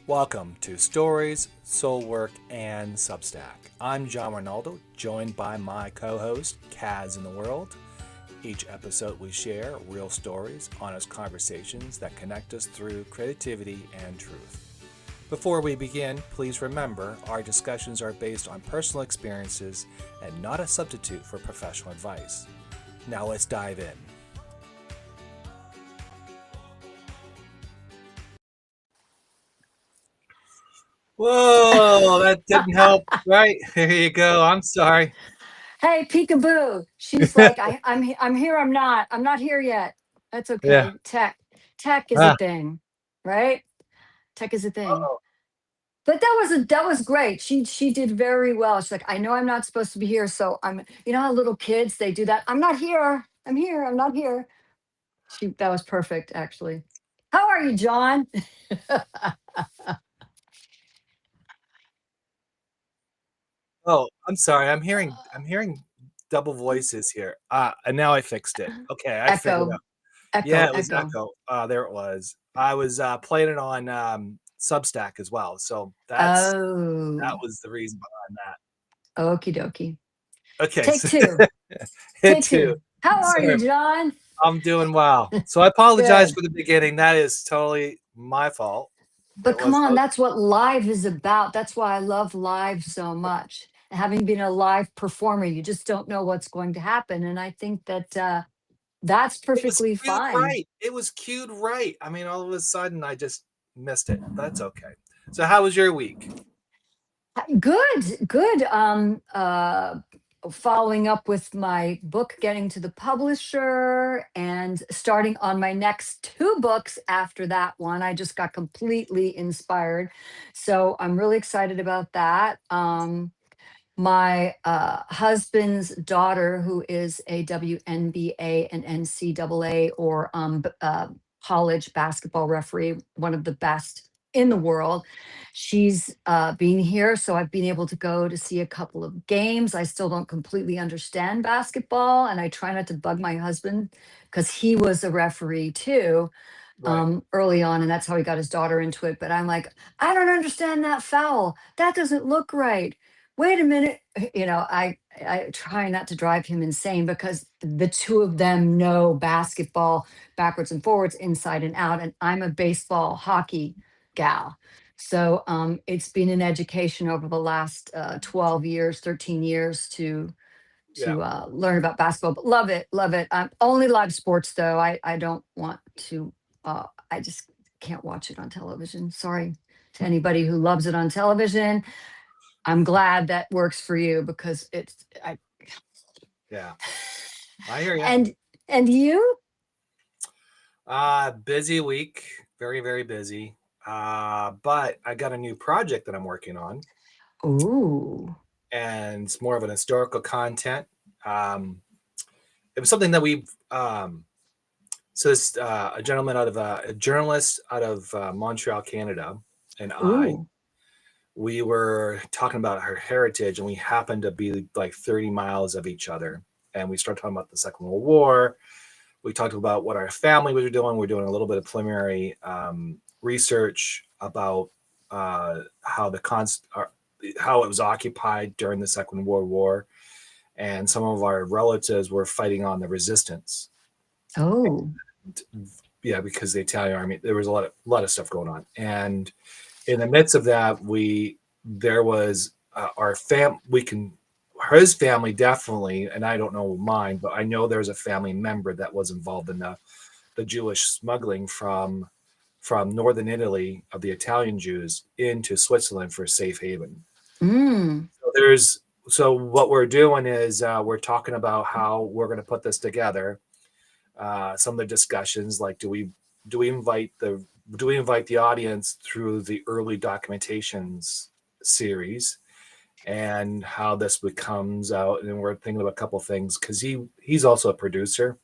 Welcome to Stories, Soulwork, and Substack. I'm John Rinaldo, joined by my co-host, Kaz in the World. Each episode we share real stories, honest conversations that connect us through creativity and truth. Before we begin, please remember our discussions are based on personal experiences and not a substitute for professional advice. Now let's dive in. Whoa, that didn't help, right? Here you go. I'm sorry. Hey, peekaboo. She's like, I'm here. I'm not here yet. That's Yeah. okay. Tech is a Ah, thing, right? Tech is a thing. uh-oh. But that was great. She did very well. She's like, I know I'm not supposed to be here, so I'm. You know how little kids they do that. I'm not here. I'm here. I'm not here. That was perfect, actually. How are you, John? Oh, I'm sorry. I'm hearing double voices here. And now I fixed it. Okay, I figured Echo, out. Yeah, echo, it was echo. echo. There it was. I was playing it on Substack as well. So that Oh, was the reason behind okie dokie. that. Okay, Take so two. hit Take two. two. How are you, Sorry. John? I'm doing well. So I apologize Good. for the beginning. That is totally my fault. It But come was on, that's what live is about. That's why I love live so much. Having been a live performer, you just don't know what's going to happen. And I think that that's it was perfectly cued fine. right. It was cued right. I mean, all of a sudden I just missed it. That's okay. So how was your week? Good, good. Following up with my book, getting to the publisher, and starting on my next two books after that one. I just got completely inspired. So I'm really excited about that. My husband's daughter, who is a WNBA and NCAA or college basketball referee, one of the best in the world. She's been here, so I've been able to go to see a couple of games. I still don't completely understand basketball, and I try not to bug my husband because he was a referee too Right. early on, and that's how he got his daughter into it. But I'm like, I don't understand that foul. That doesn't look right. Wait a minute. I try not to drive him insane because the two of them know basketball backwards and forwards, inside and out, and I'm a baseball hockey gal. So it's been an education over the last 12 years, 13 years Yeah. to learn about basketball. But love it, love it. Only live sports though. I don't want to. I just can't watch it on television. Sorry to anybody who loves it on television. I'm glad that works for you because it's I Yeah. I hear you. and and you. Busy week. Very, very busy. But I got a new project that I'm working on, Ooh. and it's more of an historical content. Um, it was something that we so this a gentleman out of a journalist out of Montreal, Canada, and Ooh. we were talking about her heritage, and we happened to be like 30 miles of each other, and we started talking about the Second World War. We talked about what our family was doing. We're doing a little bit of preliminary research about how how it was occupied during the Second World War, and some of our relatives were fighting on the resistance. Oh. Yeah, because the Italian army, there was a lot of stuff going on, and in the midst of that, there was his family definitely, and I don't know mine, but I know there's a family member that was involved in the Jewish smuggling from northern Italy of the Italian Jews into Switzerland for safe haven. Mm. So what we're doing is we're talking about how we're going to put this together. Some of the discussions, like do we invite the do we invite the audience through the early documentations series and how this becomes out. And we're thinking about a couple things because he's also a producer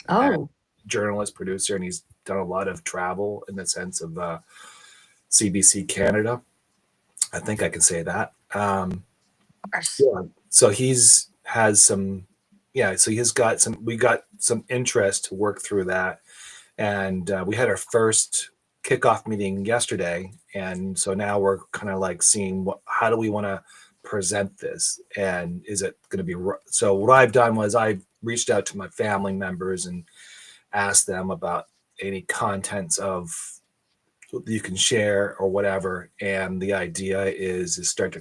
and Oh, journalist producer, and he's done a lot of travel in the sense of CBC Canada. I think I can say that. of course. Yeah. So he's has some. Yeah. So he's got some. We got some interest to work through that, and we had our first kickoff meeting yesterday, and so now we're kind of like seeing how do we want to present this, and is it going to be so what I've done was I've reached out to my family members and asked them about any contents of you can share or whatever, and the idea is start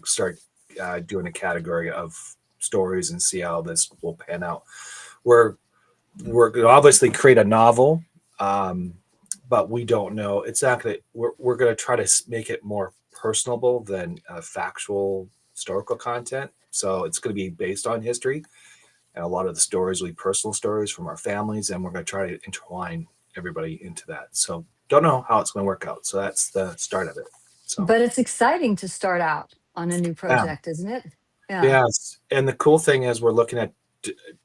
doing a category of stories and see how this will pan out. We're we're going to obviously create a novel, um, but we don't know. It's not going to. We're going to try to make it more personable than factual historical content. So it's going to be based on history, and a lot of the stories will be personal stories from our families, and we're going to try to intertwine everybody into that. So don't know how it's going to work out. So that's the start of it. So But it's exciting to start out on a new yeah, project, isn't it? Yeah. yes. And the cool thing is we're looking at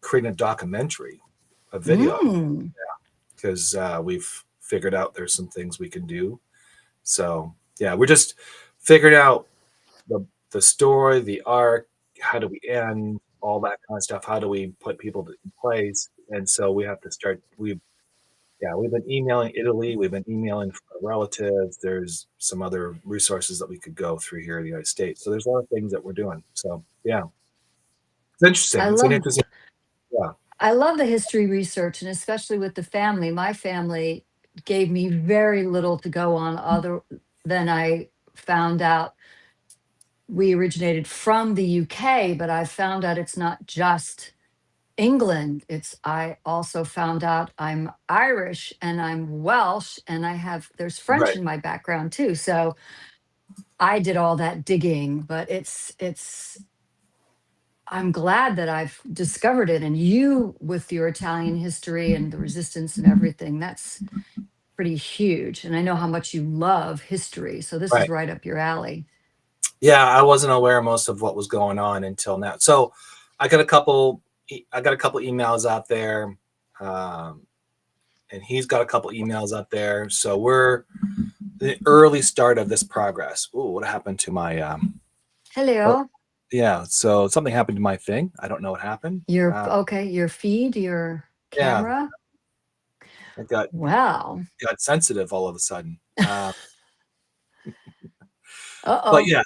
creating a documentary, a video, Mm. because we've figured out there's some things we can do. So yeah, we're just figuring out the story, the arc, how do we end, all that kind of stuff. How do we put people in place? And so we have to start. We've been emailing Italy. We've been emailing relatives. There's some other resources that we could go through here in the United States. So there's a lot of things that we're doing. So yeah, it's I interesting. It's an love interesting. Yeah. I love the history research, and especially with the family. My family gave me very little to go on other than I found out we originated from the UK, but I found out it's not just England. It's I also found out I'm Irish and I'm Welsh and there's French Right. in my background too. So I did all that digging, but I'm glad that I've discovered it. And you, with your Italian history and the resistance and everything, that's pretty huge. And I know how much you love history. So this is Right. right up your alley. Yeah, I wasn't aware of most of what was going on until now. So I got a couple. I got a couple emails out there, um, and he's got a couple emails out there. So we're the early start of this progress. Ooh, what happened to my? Oh, Hello. yeah. So something happened to my thing. I don't know what happened. Your okay, your feed, your Yeah, camera. it Wow. got sensitive all of a sudden. But Uh-oh. yeah,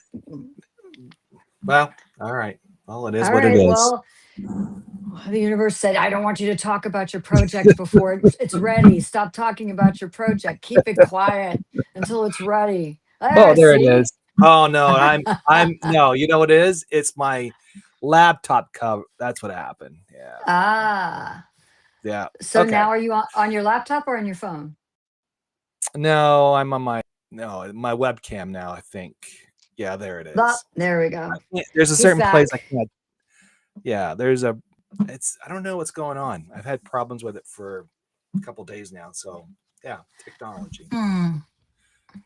well, all right. Well, it is All what it right. is. Well, the universe said, I don't want you to talk about your project before it's ready. Stop talking about your project. Keep it quiet until it's ready. Oh, There, there it see? is. Oh no, I'm no. You know what it is? It's my laptop cover. That's what happened. Yeah. Ah. Yeah. So Okay. now are you on your laptop or on your phone? No, I'm on my webcam now. I think. Yeah, there it Ah, is. there we go. There's a He's certain place I back. can't. Yeah, there's a. It's I don't know what's going on. I've had problems with it for a couple days now. So yeah, technology. Hmm.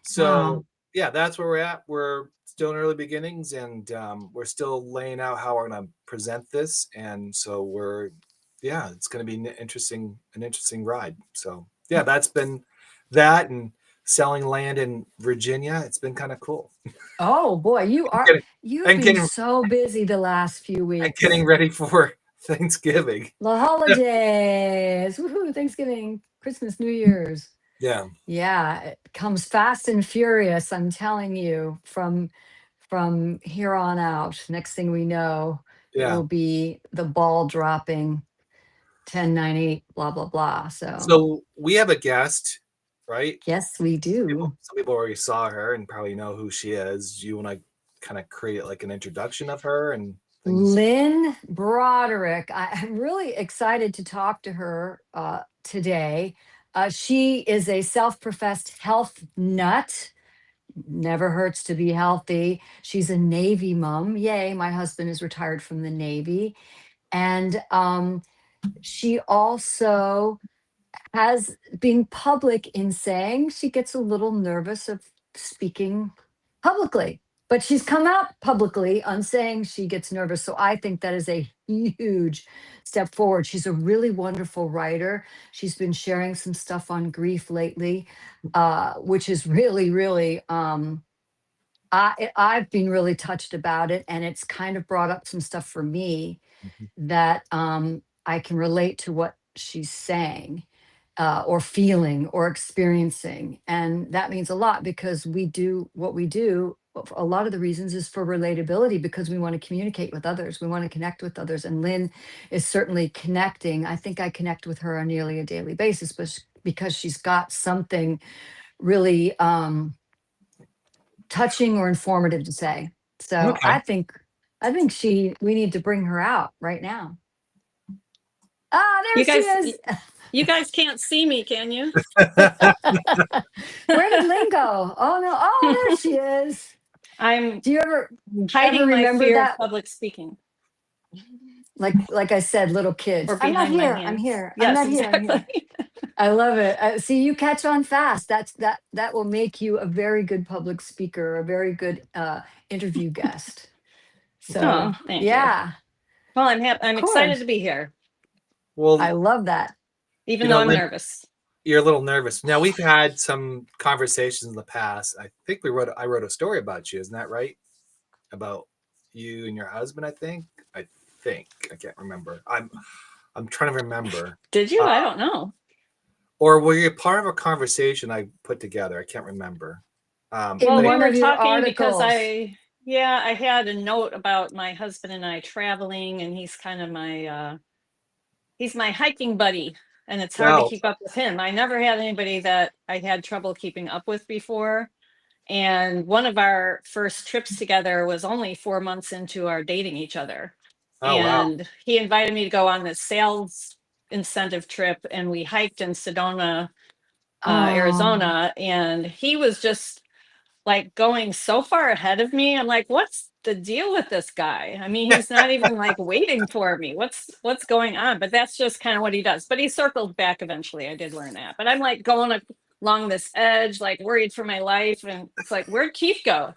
So Wow. yeah, that's where we're at. We're still in early beginnings, and we're still laying out how we're going to present this. And so yeah, it's going to be an interesting ride. So yeah, that's been that, and selling land in Virginia. It's been kind of cool. Oh boy, Getting, you've and been getting so busy the last few and getting weeks. ready for Thanksgiving. The holidays. Woohoo, Thanksgiving, Christmas, New Year's. Yeah, Yeah, it comes fast and furious, I'm telling you, from here on out. Next thing we know, it yeah. will be the ball dropping 10, 9, 8, blah, blah, blah. So So we have a guest, right? yes, we do. Some people already saw her and probably know who she is. Do you want to kind of create like an introduction of her and things? Lynn Broderick. I'm really excited to talk to her today. She is a self professed health nut. Never hurts to be healthy. She's a Navy mom. Yay, my husband is retired from the Navy. And she also has been public in saying she gets a little nervous of speaking publicly, but she's come out publicly on saying she gets nervous. So I think that is a huge step forward. She's a really wonderful writer. She's been sharing some stuff on grief lately, which is really, really, I've been really touched about it. And it's kind of brought up some stuff for me Mhm. that I can relate to what she's saying, or feeling or experiencing. And that means a lot because we do what we do. A lot of the reasons is for relatability because we want to communicate with others. We want to connect with others. And Lynn is certainly connecting. I think I connect with her on nearly a daily basis, but because she's got something really touching or informative to say. So Okay. I think we need to bring her out right now. Ah, there You she guys, is. you guys can't see me, can you? Where did Lynn go? Oh no! Oh, there she is. I'm Do you ever hiding my remember fear of that? public speaking. Like I said, little kids. Or I'm not behind my here. I'm hands. here. I'm Yes, not here. I'm here. exactly. I love it. See, you catch on fast. That will make you a very good public speaker, a very good interview guest. So Oh, thank you. yeah, Well, I'm of excited course. to be here, Well, I love that. even though I'm Lynn, nervous. you're a little nervous. Now we've had some conversations in the past. I think I wrote a story about you. Isn't that right? About you and your husband. I can't remember. I'm trying to remember. Did you? I don't know. Or were you part of a conversation I put together? I can't remember. In Well, we one were of your talking because articles. I had a note about my husband and I traveling, and he's kind of he's my hiking buddy, and it's hard to Well, keep up with him. I never had anybody that I had trouble keeping up with before. And one of our first trips together was only 4 months into our dating each other. oh wow. And he invited me to go on this sales incentive trip, and we hiked in Sedona, Arizona. And he was just like going so far ahead of me. I'm like, what's the deal with this guy? I mean, he's not even like waiting for me. What's going on? But that's just kind of what he does. But he circled back eventually. I did learn that. But I'm like going along this edge, like worried for my life. And it's like, where'd Keith go?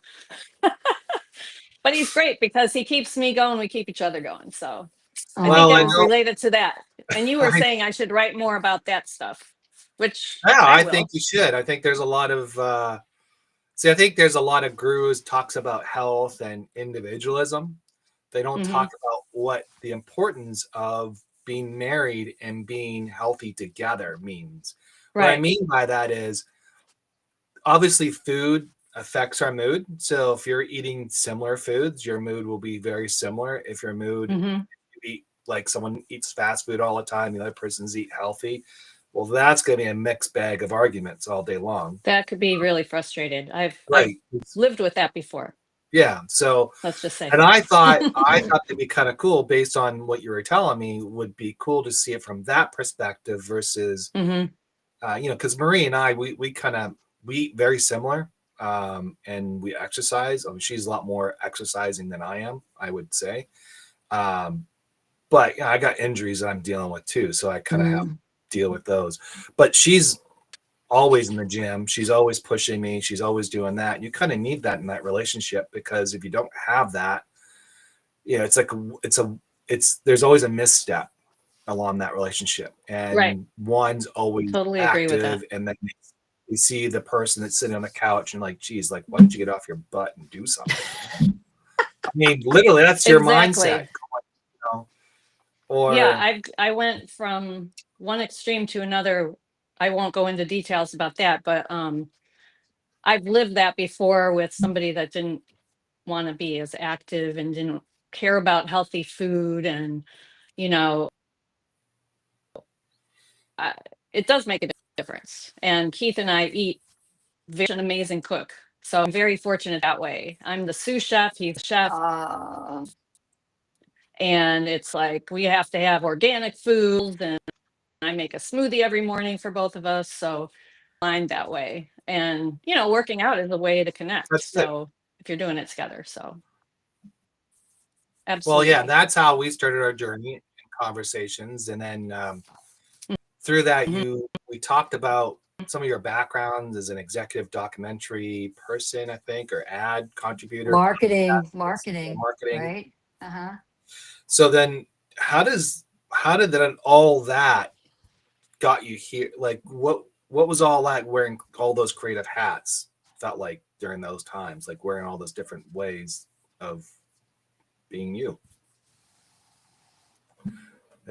But he's great because he keeps me going. We keep each other going. So I think Well, I that was know. related to that. And you were I, saying I should write more about that stuff, which yeah, I I will. think you should. I think there's a lot of I think there's a lot of gurus talks about health and individualism. They don't talk about what the importance of being married and being healthy together means. What I Right. mean by that is obviously food affects our mood. So if you're eating similar foods, your mood will be very similar. If your mood, hmm you eat like someone eats fast food all the time, the other person's eat healthy. Well, that's going to be a mixed bag of arguments all day long. That could be really frustrated. I've Right. lived with that before. Yeah. So, Let's just say. and I thought it'd be kind of cool based on what you were telling me, would be cool to see it from that perspective versus, hmm because Marie and I, we eat very similar, and we exercise. I mean, she's a lot more exercising than I am, I would say. But I got injuries that I'm dealing with too, so I kind of have to deal with those. But she's always in the gym. She's always pushing me. She's always doing that. You kind of need that in that relationship because if you don't have that, there's always a misstep along that relationship, and Right. one's always Totally agree with that. active, and then you see the person that's sitting on the couch and like, geez, like, why don't you get off your butt and do something? I mean, literally, that's your Exactly. mindset. Or Yeah, I went from one extreme to another. I won't go into details about that, but I've lived that before with somebody that didn't want to be as active and didn't care about healthy food, and you know, it does make a difference. And Keith and I eat very an amazing cook, so I'm very fortunate that way. I'm the sous chef, he's the chef. And it's like we have to have organic food, and I make a smoothie every morning for both of us, so aligned that way. And working out is a way to connect, that's it. so if you're doing it together. So Well, absolutely. yeah, that's how we started our journey in conversations, and then through that, Mhm. we talked about some of your backgrounds as an executive documentary person, I think, or ad contributor, Marketing, marketing. right? Uh-huh. So then, how did then all that got you here? Like, what was all that wearing all those creative hats felt like during those times, like wearing all those different ways of being you?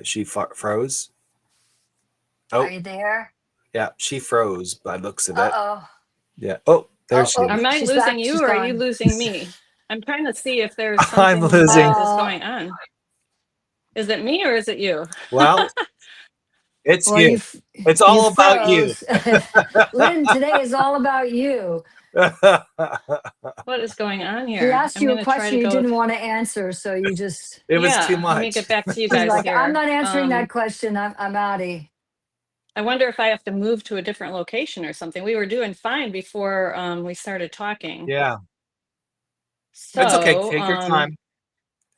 She froze. Are Oh, you there? yeah, she froze by looks of it. Uh-oh. Yeah. Oh, there Oh, she oh, is. Am I she's losing back. you She's or are you gone. losing me? I'm trying to see if there's I'm something losing. that is going on. Is it me or is it you? Well, it's Well, you. It's you all about you. froze. Lynn, today is all about you. What is going on He here? asked I'm you a going to try to question you go. didn't want to answer, so you just, It was too Yeah, let me much. get back to you he's guys like, I'm here. not answering that question. I'm outie. I wonder if I have to move to a different location or something. We were doing fine before we started talking. Yeah, it's okay. So Take your time.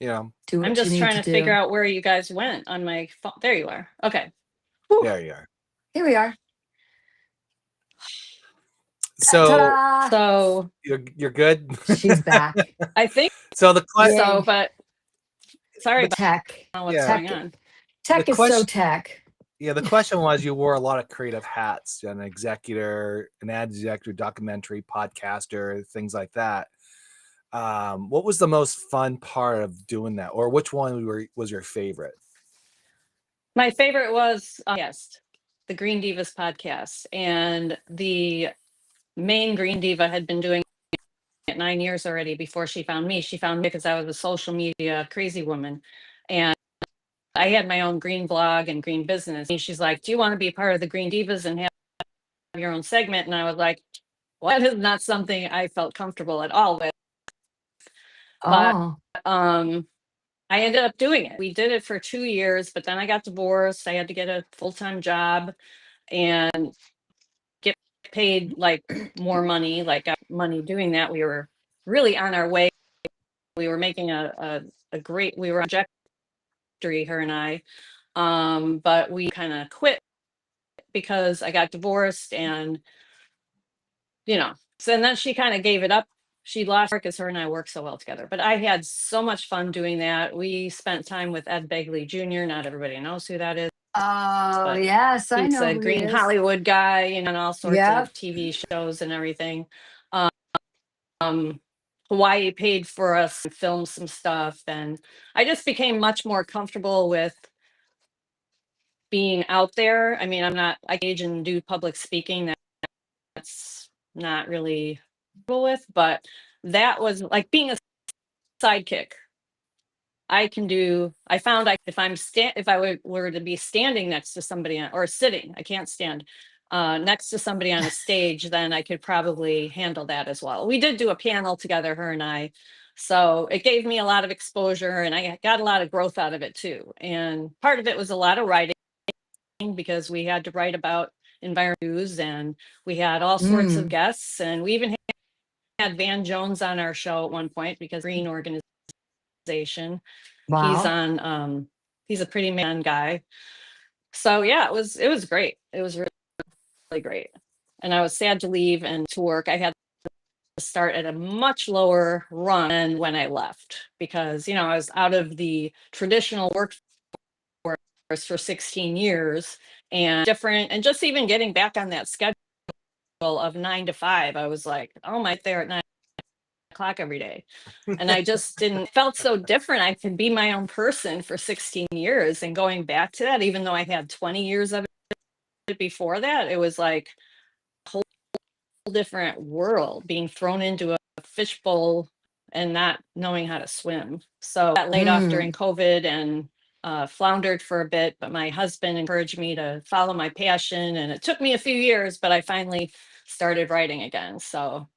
You know, Do I'm what you just need trying to to figure do. out where you guys went on my phone. There you are. Okay. Whew. there you are. Here we are. So Ta-da! So you're good. She's back. I think So the question, so, Yay. but sorry the about Tech. what's yeah, going Tech. on. the Tech is so question, tech. yeah, the question was you wore a lot of creative hats, an executor, an ad executor, documentary, podcaster, things like that. What was the most fun part of doing that, or which one was your favorite? My favorite was yes, the Green Divas podcast, and the main Green Diva had been doing it 9 years already before she found me. She found me because I was a social media crazy woman, and I had my own green blog and green business. And she's like, "Do you want to be part of the Green Divas and have your own segment?" And I was like, "Well, that is not something I felt comfortable at all with." But Oh. um, I ended up doing it. We did it for 2 years, but then I got divorced. I had to get a full-time job and get paid like more money, like got money doing that. We were really on our way. We were making a great, we were on trajectory, her and I. But we kind of quit because I got divorced and, so and then she kind of gave it up. She lost work because her and I work so well together. But I had so much fun doing that. We spent time with Ed Begley Jr. Not everybody knows who that is, Oh, but yes, I he's know a who he green is. Hollywood guy, and all sorts Yep. of TV shows and everything. Um, Hawaii paid for us to film some stuff, and I just became much more comfortable with being out there. I mean, I engage and do public speaking. That's not really with, but that was like being a sidekick. I found if I were to be standing next to somebody or sitting, I can't stand next to somebody on a stage, then I could probably handle that as well. We did do a panel together, her and I. So it gave me a lot of exposure and I got a lot of growth out of it too. And part of it was a lot of writing because we had to write about environmental news and we had all sorts of Mm. guests. And we even had Van Jones on our show at one point because Green organization. He's Wow. on he's a pretty man guy. So yeah, it was great. It was really great. And I was sad to leave and to work. I had to start at a much lower run than when I left because I was out of the traditional workforce for 16 years and different and just even getting back on that schedule of 9 to 5, I was like, oh my, there at 9 o'clock every day. And I just didn't felt so different. I could be my own person for 16 years and going back to that, even though I had 20 years of it before that, it was like a whole different world being thrown into a fishbowl and not knowing how to swim. So I got laid off during Mm. COVID and floundered for a bit, but my husband encouraged me to follow my passion. And it took me a few years, but I finally started writing again. So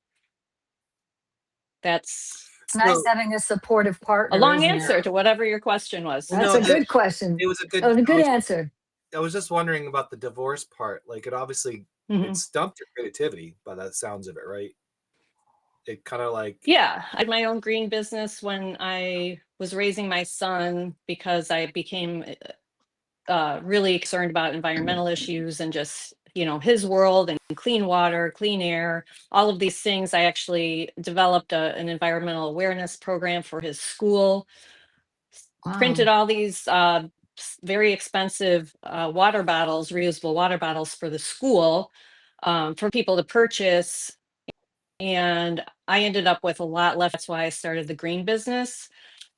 that's It's nice So having a supportive a partner, long isn't it? answer to whatever your question was. That's no, a Sorry. good question. it was a That good. was a good answer. I was just wondering about the divorce part. Like, it obviously it Mhm. stumped your creativity by the sounds of it, right? It kind of like, Yeah, I had my own green business when I was raising my son because I became really concerned about environmental issues and just, his world and clean water, clean air, all of these things. I actually developed an environmental awareness program for his school, printed all these very expensive water bottles, reusable water bottles for the school for people to purchase. And I ended up with a lot left. That's why I started the green business.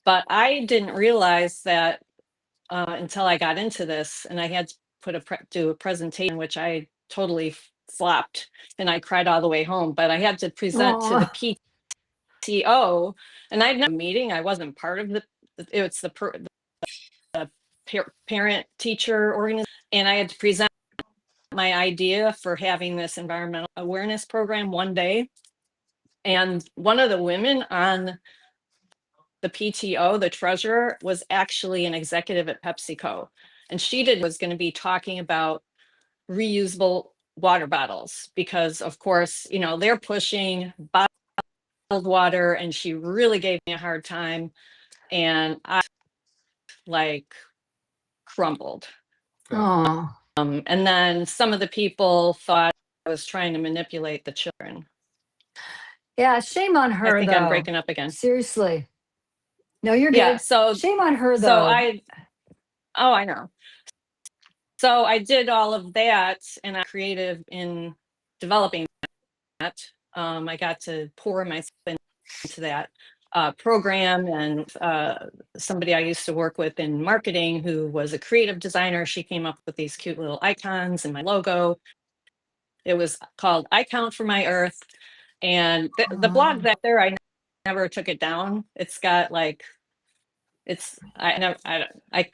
But I didn't realize that until I got into this, and I had to do a presentation, which I totally flopped, and I cried all the way home. But I had to present to the PTO, and I'd never meeting. I wasn't part of it's the parent teacher organization, and I had to present my idea for having this environmental awareness program one day. And one of the women on the PTO, the treasurer, was actually an executive at PepsiCo. And was going to be talking about reusable water bottles because, of course, they're pushing bottled water. And she really gave me a hard time. And I crumbled. And then some of the people thought I was trying to manipulate the children. Yeah, shame on her. I think though. I'm breaking up again. Seriously. No, you're good. Yeah, so shame on her though. So I know. So I did all of that, and I'm creative in developing that. I got to pour myself into that program, and somebody I used to work with in marketing who was a creative designer, she came up with these cute little icons and my logo. It was called I Count for My Earth. And the blog that there, I never took it down. It's got I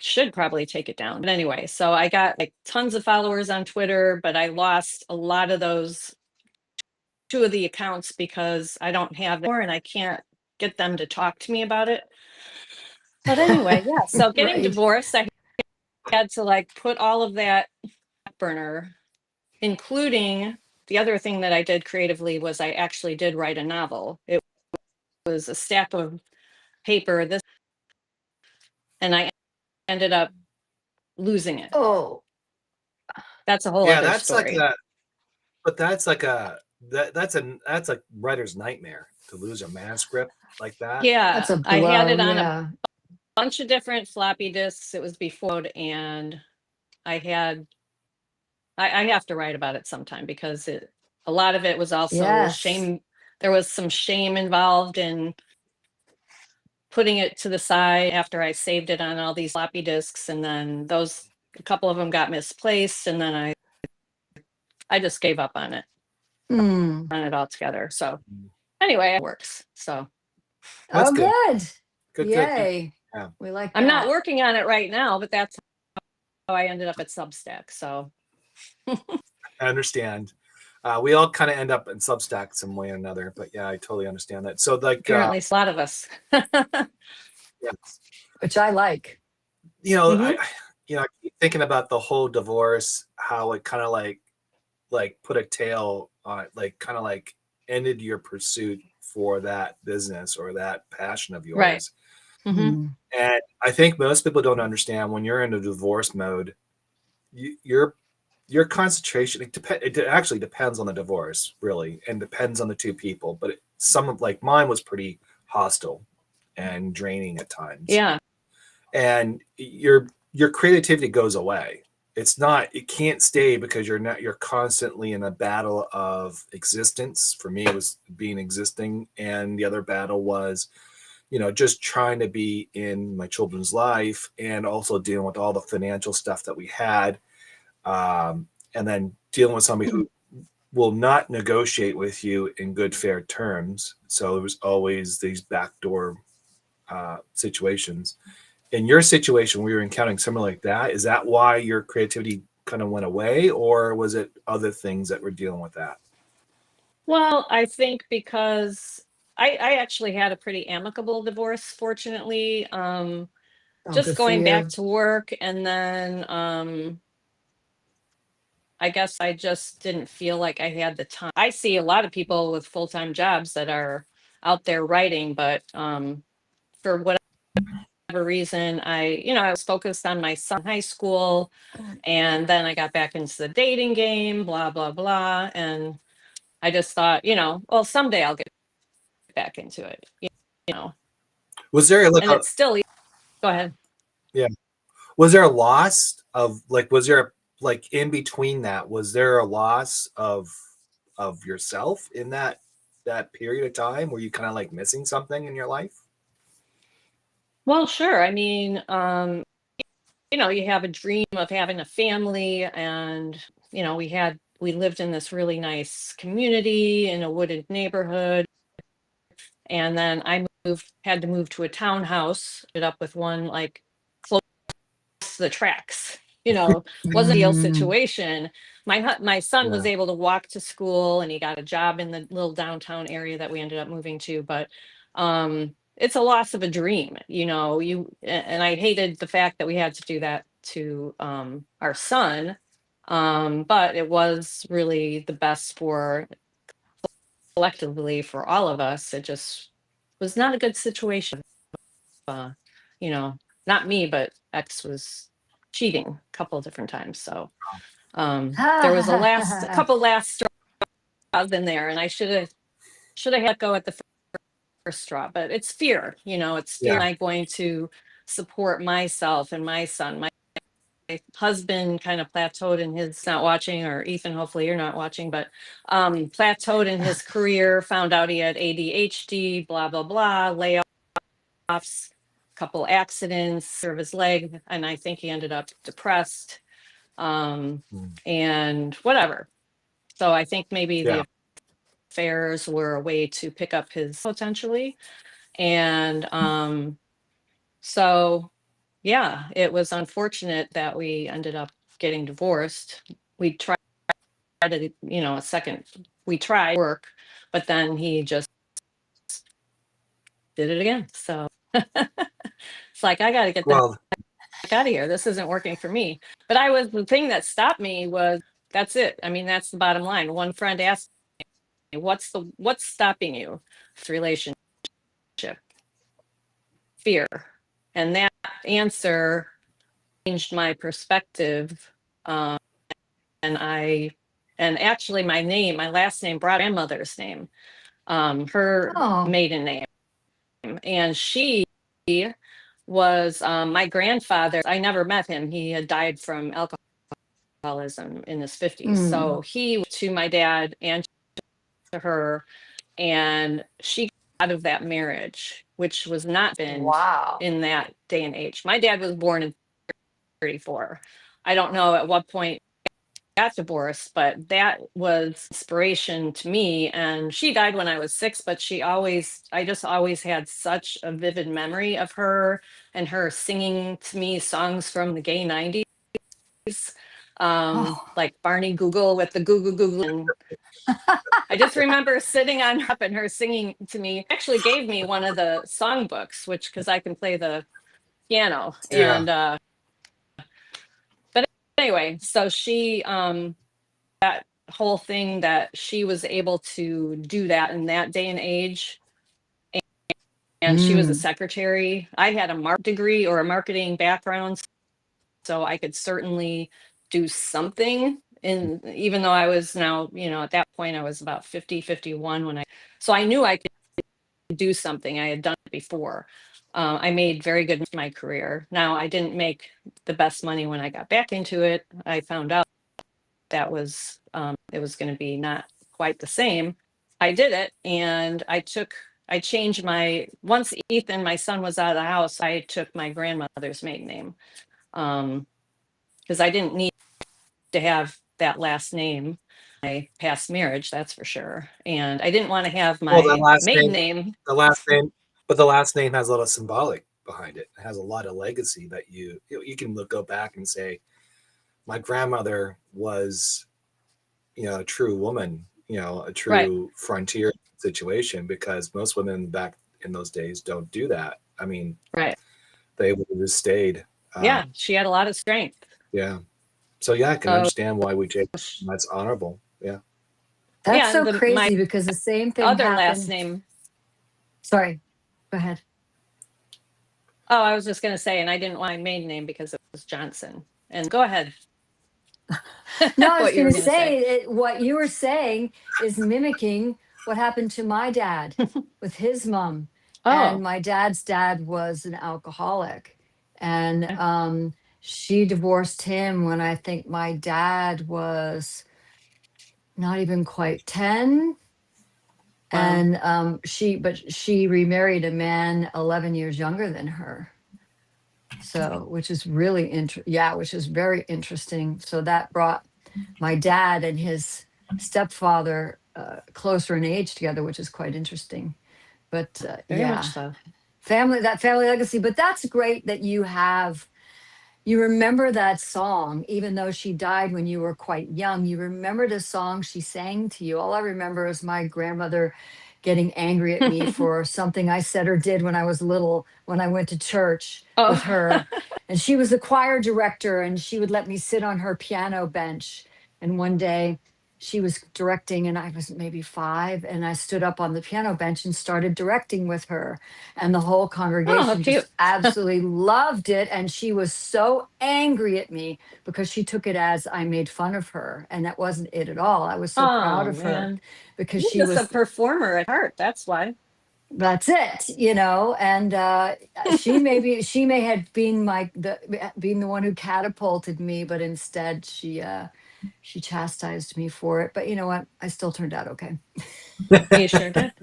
should probably take it down. But anyway, so I got tons of followers on Twitter, but I lost a lot of those, 2 of the accounts, because I don't have them, and I can't get them to talk to me about it. But anyway, yeah. So getting divorced, I had to put all of that burner, including the other thing that I did creatively was I actually did write a novel. It was a stack of paper, and I ended up losing it. That's a whole other story. That's a writer's nightmare to lose a manuscript like that. Yeah, that's a blow, I had it on a bunch of different floppy disks. It was before, and I have to write about it sometime because a lot of it was also shame. There was some shame involved in putting it to the side after I saved it on all these floppy disks, and then a couple of them got misplaced, and then I just gave up on it, on it altogether. So anyway, it works. So that's good. Yay. Yeah. We like that. I'm not working on it right now, but that's how I ended up at Substack. So I understand. We all kind of end up in Substack some way or another, but yeah, I totally understand that. So apparently a lot of us. Yes. Which I like. I keep thinking about the whole divorce, how it kind of put a tail on it, kind of ended your pursuit for that business or that passion of yours. Right. Mm-hmm. And I think most people don't understand when you're in a divorce mode, your concentration, it actually depends on the divorce, really, and depends on the 2 people. But mine was pretty hostile and draining at times. Yeah. And your creativity goes away. It can't stay because you're constantly in a battle of existence. For me, it was existing. And the other battle was, just trying to be in my children's life and also dealing with all the financial stuff that we had. And then dealing with somebody who will not negotiate with you in good, fair terms. So it was always these backdoor situations. In your situation, we were encountering something like that. Is that why your creativity kind of went away, or was it other things that were dealing with that? Well, I think because I actually had a pretty amicable divorce, fortunately. Just going back to work, and then I guess I just didn't feel like I had the time. I see a lot of people with full-time jobs that are out there writing, but for whatever reason, I was focused on my son in high school, and then I got back into the dating game, blah, blah, blah. And I just thought, well, someday I'll get back into it, Was there like and it's still, go ahead. yeah. Was there a loss of was there like in between that, was there a loss of yourself in that period of time? Were you kind of like missing something in your life? Well, sure. I mean, you have a dream of having a family, and we lived in this really nice community in a wooded neighborhood, and then I had to move to a townhouse, ended up with one like close to the tracks. Wasn't a ideal situation. My son was able to walk to school, and he got a job in the little downtown area that we ended up moving to, but it's a loss of a dream. And I hated the fact that we had to do that to our son, but it was really the best for collectively for all of us. It just was not a good situation. uh, Not me, but X was cheating a couple of different times. So there was a couple last straws in there, and I should have had go at the first straw. But it's fear, it's fear. Am I going to support myself and my son? My husband kind of plateaued in his, not watching, or Ethan, hopefully you're not watching, but plateaued in his career, found out he had ADHD, blah, blah, blah, layoffs, couple accidents of his leg, and I think he ended up depressed, and whatever. So I think maybe the affairs were a way to pick up his potentially. And so yeah, it was unfortunate that we ended up getting divorced. We tried to, we tried work, but then he just did it again. So it's like, I got to get the heck out of here. This isn't working for me. But the thing that stopped me was, that's it. I mean, that's the bottom line. One friend asked me, what's stopping you? This relationship? Fear. And that answer changed my perspective. And actually my last name, grandmother's name, her maiden name. And she was my grandfather. I never met him. He had died from alcoholism in his 50s. So he was to my dad and to her, and she got out of that marriage, which was not been in that day and age. My dad was born in 34. I don't know at what point got divorced, but that was inspiration to me. And she died when I was 6, but I just always had such a vivid memory of her and her singing to me songs from the gay 90s, like Barney Google with the Google. And I just remember sitting on up and her singing to me. Actually gave me one of the songbooks, because I can play the piano. And but anyway, so she that whole thing that she was able to do that in that day and age, and she was a secretary. I had a degree or a marketing background, so I could certainly do something. And even though I was now, at that point I was about 50, 51 so I knew I could do something. I had done it before. I made very good in my career. Now, I didn't make the best money when I got back into it. I found out that was it was going to be not quite the same. I did it, and I changed once Ethan, my son, was out of the house, I took my grandmother's maiden name, because I didn't need to have that last name. My past marriage, that's for sure. And I didn't want to have my maiden name. The last name, but the last name has a lot of symbolic behind it. It has a lot of legacy that you can go back and say, my grandmother was, a true woman, a true frontier situation, because most women back in those days don't do that. I mean, they would have just stayed. She had a lot of strength. Yeah. So I can understand why we take. That's honorable. Yeah. That's so crazy, because the same thing other happened. Last name. Sorry, go ahead. Oh, I was just going to say, and I didn't want my maiden name because it was Johnson. And go ahead. No, I was What you going were to going to say. say what you were saying is mimicking what happened to my dad with his mom. And Oh, my dad's dad was an alcoholic. And she divorced him when I think my dad was not even quite 10. wow. And she remarried a man 11 years younger than her. So, which is really which is very interesting. So that brought my dad and his stepfather closer in age together, which is quite interesting. But Very much yeah, so. family legacy. But that's great that you remember that song, even though she died when you were quite young. You remember the song she sang to you. All I remember is my grandmother getting angry at me for something I said or did when I was little, when I went to church with Oh, her. And she was the choir director, and she would let me sit on her piano bench. And one day she was directing, and I was maybe 5, and I stood up on the piano bench and started directing with her, and the whole oh, how congregation cute. just absolutely loved it. And she was so angry at me because she took it as I made fun of her, and that wasn't it at all. I was so proud Oh, of her man. because You're she just a was, performer at heart. That's why. that's it, and she may have been being the one who catapulted me, but instead she chastised me for it. But you know what, I still turned out okay. You sure did.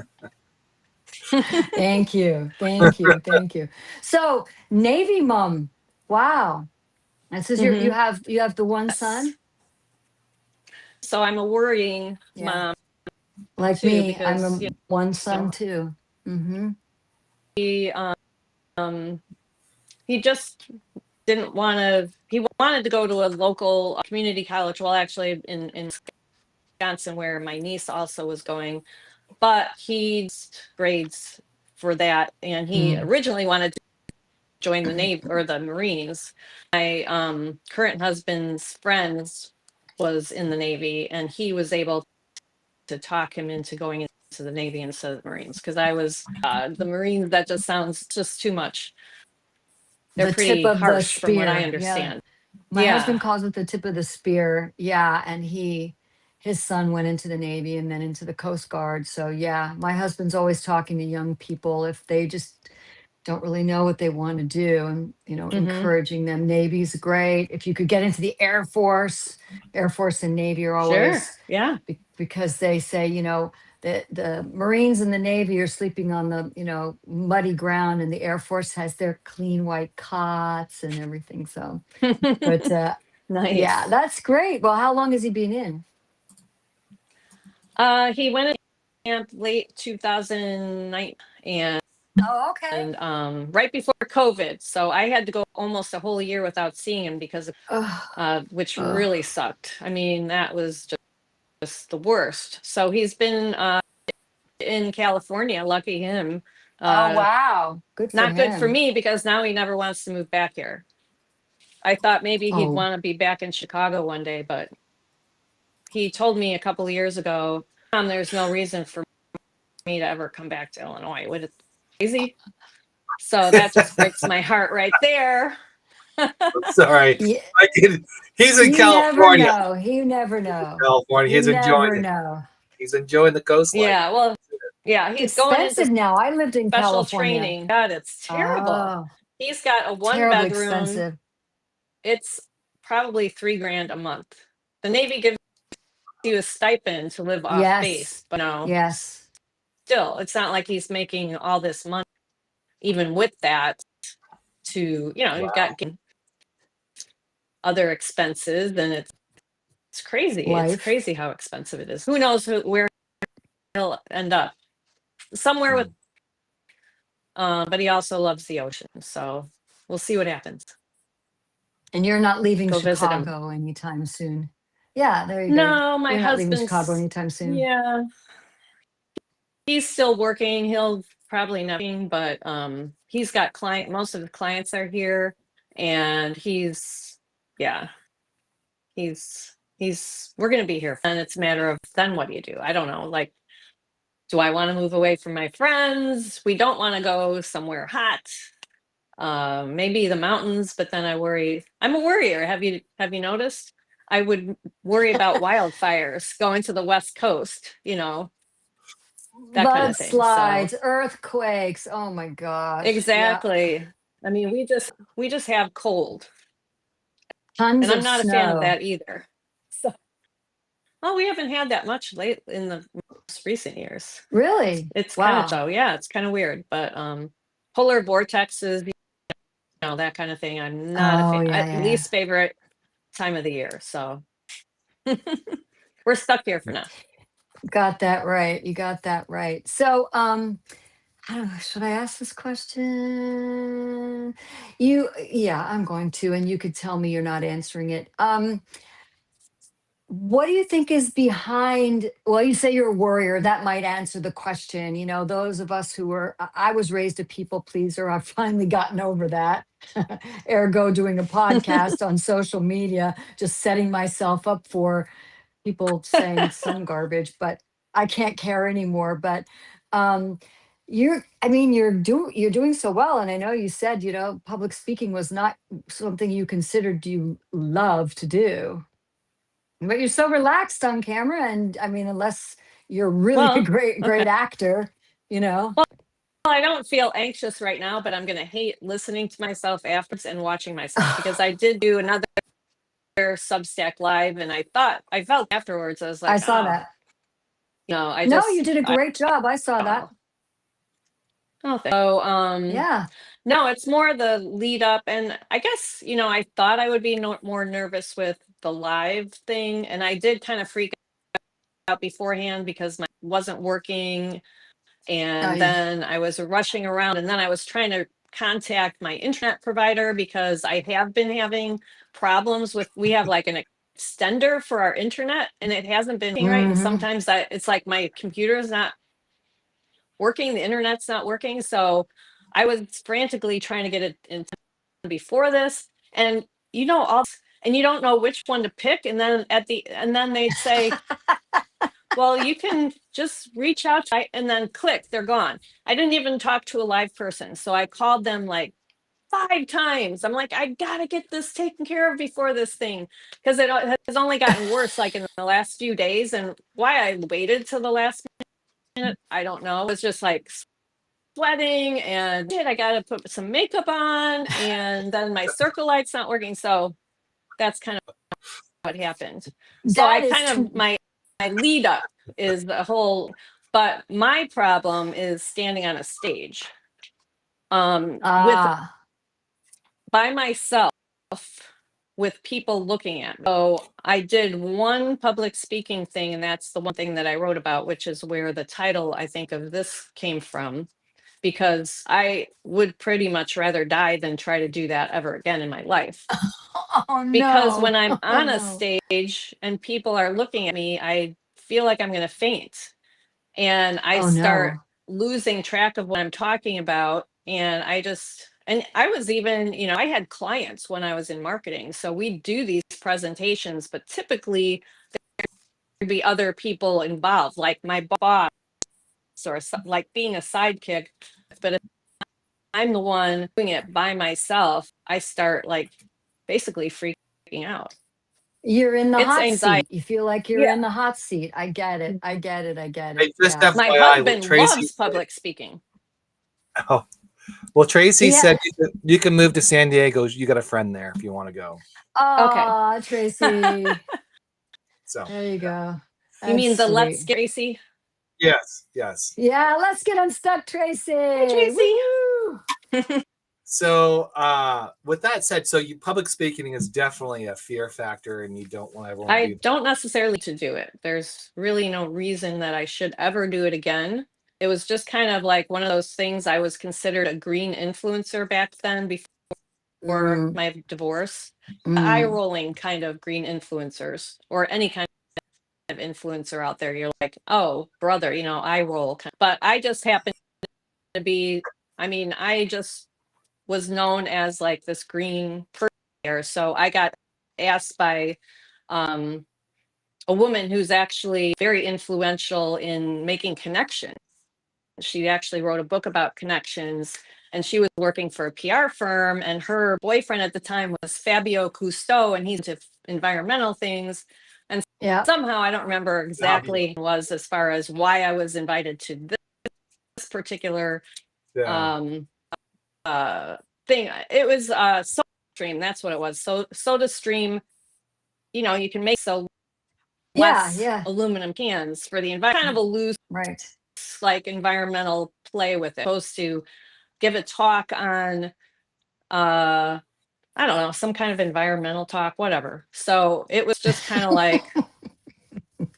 Thank you, thank you. So Navy mom, wow. And says you Hmm. have the one Yes. son. So I'm a worrying Yeah, mom like too, me, I'm because, a one you son know, too. Mm-hmm. he, he just didn't want to, he wanted to go to a local community college. Well, actually in Wisconsin, where my niece also was going, but he's grades for that. And he Mm. originally wanted to join the Navy or the Marines. My current husband's friends was in the Navy, and he was able to talk him into going into the Navy instead of the Marines, because I was the Marines, that just sounds just too much. They're The tip pretty of the harsh from what I spear. Yeah, understand. my Yeah. husband calls it the tip of the spear. Yeah, and his son went into the Navy and then into the Coast Guard. So yeah, my husband's always talking to young people if they just don't really know what they want to do, and Hmm. encouraging them. Navy's great. If you could get into the Air Force and Navy are Sure. always Yeah. because they say, the Marines and the Navy are sleeping on the, muddy ground, and the Air Force has their clean white cots and everything. So, but yeah, Nice. that's great. Well, how long has he been in? He went in camp late 2009, Oh, okay. and right before COVID. So I had to go almost a whole year without seeing him because of, Oh, which oh, really sucked. I mean, that was just the worst. So he's been in California, lucky him. oh, Uh, wow. Good for Not good for him. me because now he never wants to move back here. I thought maybe he'd Oh, want to be back in Chicago one day, but he told me a couple of years ago, there's no reason for me to ever come back to Illinois. What is crazy? So that just breaks my heart right there. Sorry. yeah. I can, he's in You never California. know. You never know. California. You He's enjoying never it. know. He's enjoying the coast life. Yeah, well, yeah, It's he's going into expensive now. I lived in special California. training. God, it's terrible. Oh, He's got a one terribly bedroom. expensive. It's probably $3,000 a month. The Navy gives you a stipend to live off Yes. base, but no, Yes. still, it's not like he's making all this money, even with that, to, you've got other expenses, and it's crazy. It's Life. crazy how expensive it is. Who knows where he'll end up? Somewhere with, but he also loves the ocean. So we'll see what happens. And you're not leaving Go visit him. Chicago anytime soon. Yeah, there you go. No, my You're not leaving Chicago husband's, anytime soon. yeah, he's still working. He'll probably nothing, but he's got most of the clients are here, and yeah, we're gonna be here. And it's a matter of then what do you do? I don't know. Like, do I want to move away from my friends? We don't want to go somewhere hot. maybe the mountains, but then I'm a worrier. Have you noticed? I would worry about wildfires going to the West Coast, that kind of thing. So Mudslides, earthquakes. Oh my gosh. Yeah. exactly. I mean, we just have cold, Tons and I'm of not a fan of snow. that either. So, well, we haven't had that much late in the most recent years. Really? It's kind of Wow. so, yeah, it's kind of weird, but polar vortexes, that kind of thing. I'm not a Oh, fan. yeah, yeah, yeah. Least favorite time of the year. So we're stuck here for now. Got that right. You got that right. So, I don't know, should I ask this question? Yeah, I'm going to, and you could tell me you're not answering it. What do you think is behind? Well, you say you're a warrior. That might answer the question. Those of us who were, I was raised a people pleaser. I've finally gotten over that. Ergo, doing a podcast on social media, just setting myself up for people saying some garbage, but I can't care anymore. But um, you're doing so well, and I know you said public speaking was not something you considered you love to do. But you're so relaxed on camera, and I mean, unless you're really a Well, okay. great actor, you know. Well, I don't feel anxious right now, but I'm going to hate listening to myself afterwards and watching myself, because I did do another Substack live, and I felt afterwards, I was I like, saw oh, that. I No, you just, did a great job. I saw that. oh, so, Yeah. no, it's more the lead up. And I guess, I thought I would be more nervous with the live thing. And I did kind of freak out beforehand because my wasn't working. And I, then I was rushing around, and then I was trying to contact my internet provider because I have been having problems we have like an extender for our internet, and it hasn't been working right. And mhm. sometimes it's like my computer is not working, the internet's not working. So I was frantically trying to get it in before this, and and you don't know which one to pick. And then and then they'd say, well, you can just reach out and then click, they're gone. I didn't even talk to a live person. So I called them like 5 times. I'm like, I gotta get this taken care of before this thing, because it has only gotten worse like in the last few days. And why I waited till the last minute, I don't know. It was just like sweating, and I gotta put some makeup on, and then my circle light's not working. So that's kind of what happened. So I That is kind of my lead up is the whole, but my problem is standing on a stage with ah. by myself with people looking at me. So I did one public speaking thing, and that's the one thing that I wrote about, which is where the title, I think, of this came from, because I would pretty much rather die than try to do that ever again in my life. Oh Because no. when I'm Oh on a no. stage and people are looking at me, I feel like I'm going to faint, and I Oh start no. losing track of what I'm talking about. And I was even, I had clients when I was in marketing. So we do these presentations, but typically there'd be other people involved, like my boss or like being a sidekick. But if I'm the one doing it by myself, I start like basically freaking out. You're in the It's hot anxiety. seat. You feel like you're Yeah. in the hot seat. I get it. I get it. I get Hey, it. just Yeah. My FYI, what husband Tracy loves said. public speaking. Oh, well, Tracy Yeah. said you can move to San Diego. You got a friend there if you want to go. Okay. Oh, Tracy. So, There you go. You That's mean the Let's sweet. Tracy? yes, yes. Yeah, let's get unstuck, Tracy. Hi, Tracy. Woo! So, with that said, so public speaking is definitely a fear factor, and you don't want everyone to I be. don't necessarily to do it. There's really no reason that I should ever do it again. It was just kind of like one of those things. I was considered a green influencer back then before Mm, my divorce. Eye mm. rolling kind of green influencers, or any kind of influencer out there. You're like, oh, brother, eye roll. But I just happened to be, I just was known as like this green person there. So I got asked by um, a woman who's actually very influential in making connections. She actually wrote a book about connections, and she was working for a PR firm, and her boyfriend at the time was Fabio Cousteau, and he's into environmental things. And Yeah. somehow I don't remember exactly what it was as far as why I was invited to this particular thing. It was Soda Stream. That's what it was. So Soda Stream, you can make less aluminum cans for the environment. Kind of a loose, like environmental play with it. Supposed to give a talk on, I don't know, some kind of environmental talk, whatever. So it was just kind of like,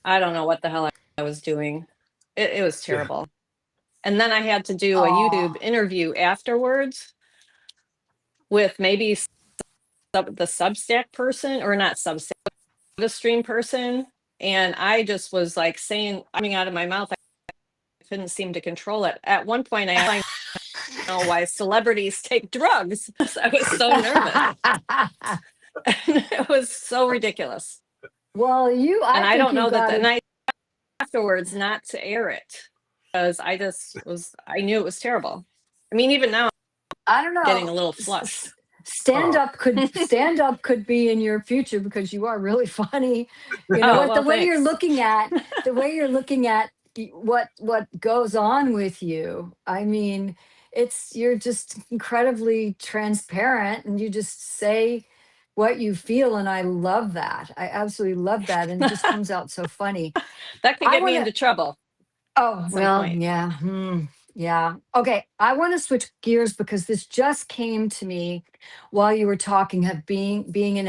I don't know what the hell I was doing. It was terrible. Yeah. And then I had to do a YouTube interview afterwards with maybe the Substack person, or not Substack, the stream person. And I just was like coming out of my mouth. I couldn't seem to control it. At one point, I know why celebrities take drugs. I was so nervous. It was so ridiculous. Well, I don't know that the night afterwards not to air it, because I knew it was terrible. I mean, even now, I don't know, getting a little flushed. Stand up could be in your future, because you are really funny. You know, the way you're looking at what goes on with you. I mean, you're just incredibly transparent, and you just say what you feel, and I love that. I absolutely love that, and it just comes out so funny. That could get me into trouble. Oh, well, yeah. Yeah. Okay. I want to switch gears, because this just came to me while you were talking of being an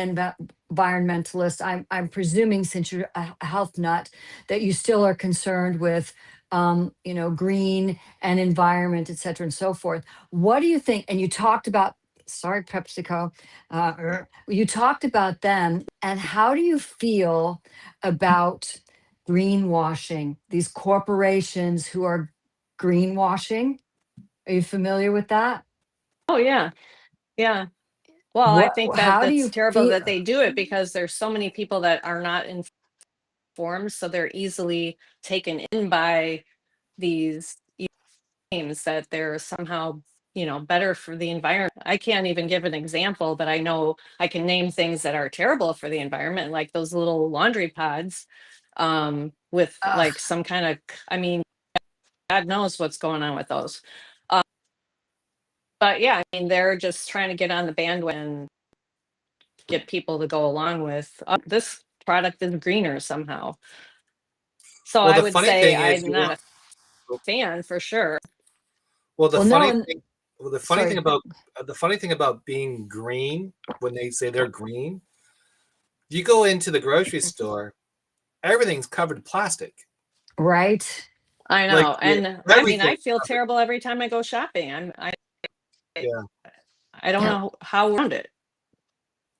environmentalist. I'm presuming, since you're a health nut, that you still are concerned with, green and environment, et cetera, and so forth. What do you think? And you talked about, sorry, PepsiCo, you talked about them, and how do you feel about greenwashing, these corporations who are greenwashing? Are you familiar with that? Oh, yeah. Yeah. Well, I think that's terrible that they do it, because there's so many people that are not informed, so they're easily taken in by these claims that they're somehow, better for the environment. I can't even give an example, but I know I can name things that are terrible for the environment, like those little laundry pods, with like some kind of, I mean, God knows what's going on with those. But yeah, I mean, they're just trying to get on the bandwagon and get people to go along with, this product is greener somehow. So I would say I'm not a fan, for sure. Well, the funny thing about being green, when they say they're green, you go into the grocery store, everything's covered in plastic. Right. I know. And I mean, I feel terrible every time I go shopping. I don't know how around it,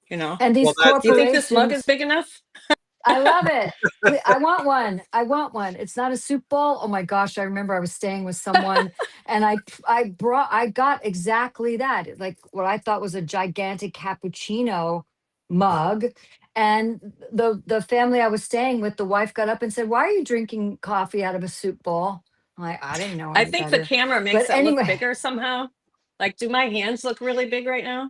And these corporations. Do you think this mug is big enough? I love it. I want one. It's not a soup bowl. Oh my gosh. I remember I was staying with someone and I got exactly that. Like what I thought was a gigantic cappuccino mug. And the family I was staying with, the wife got up and said, "Why are you drinking coffee out of a soup bowl?" I'm like, I didn't know. I think the camera makes it look bigger somehow. Like, do my hands look really big right now?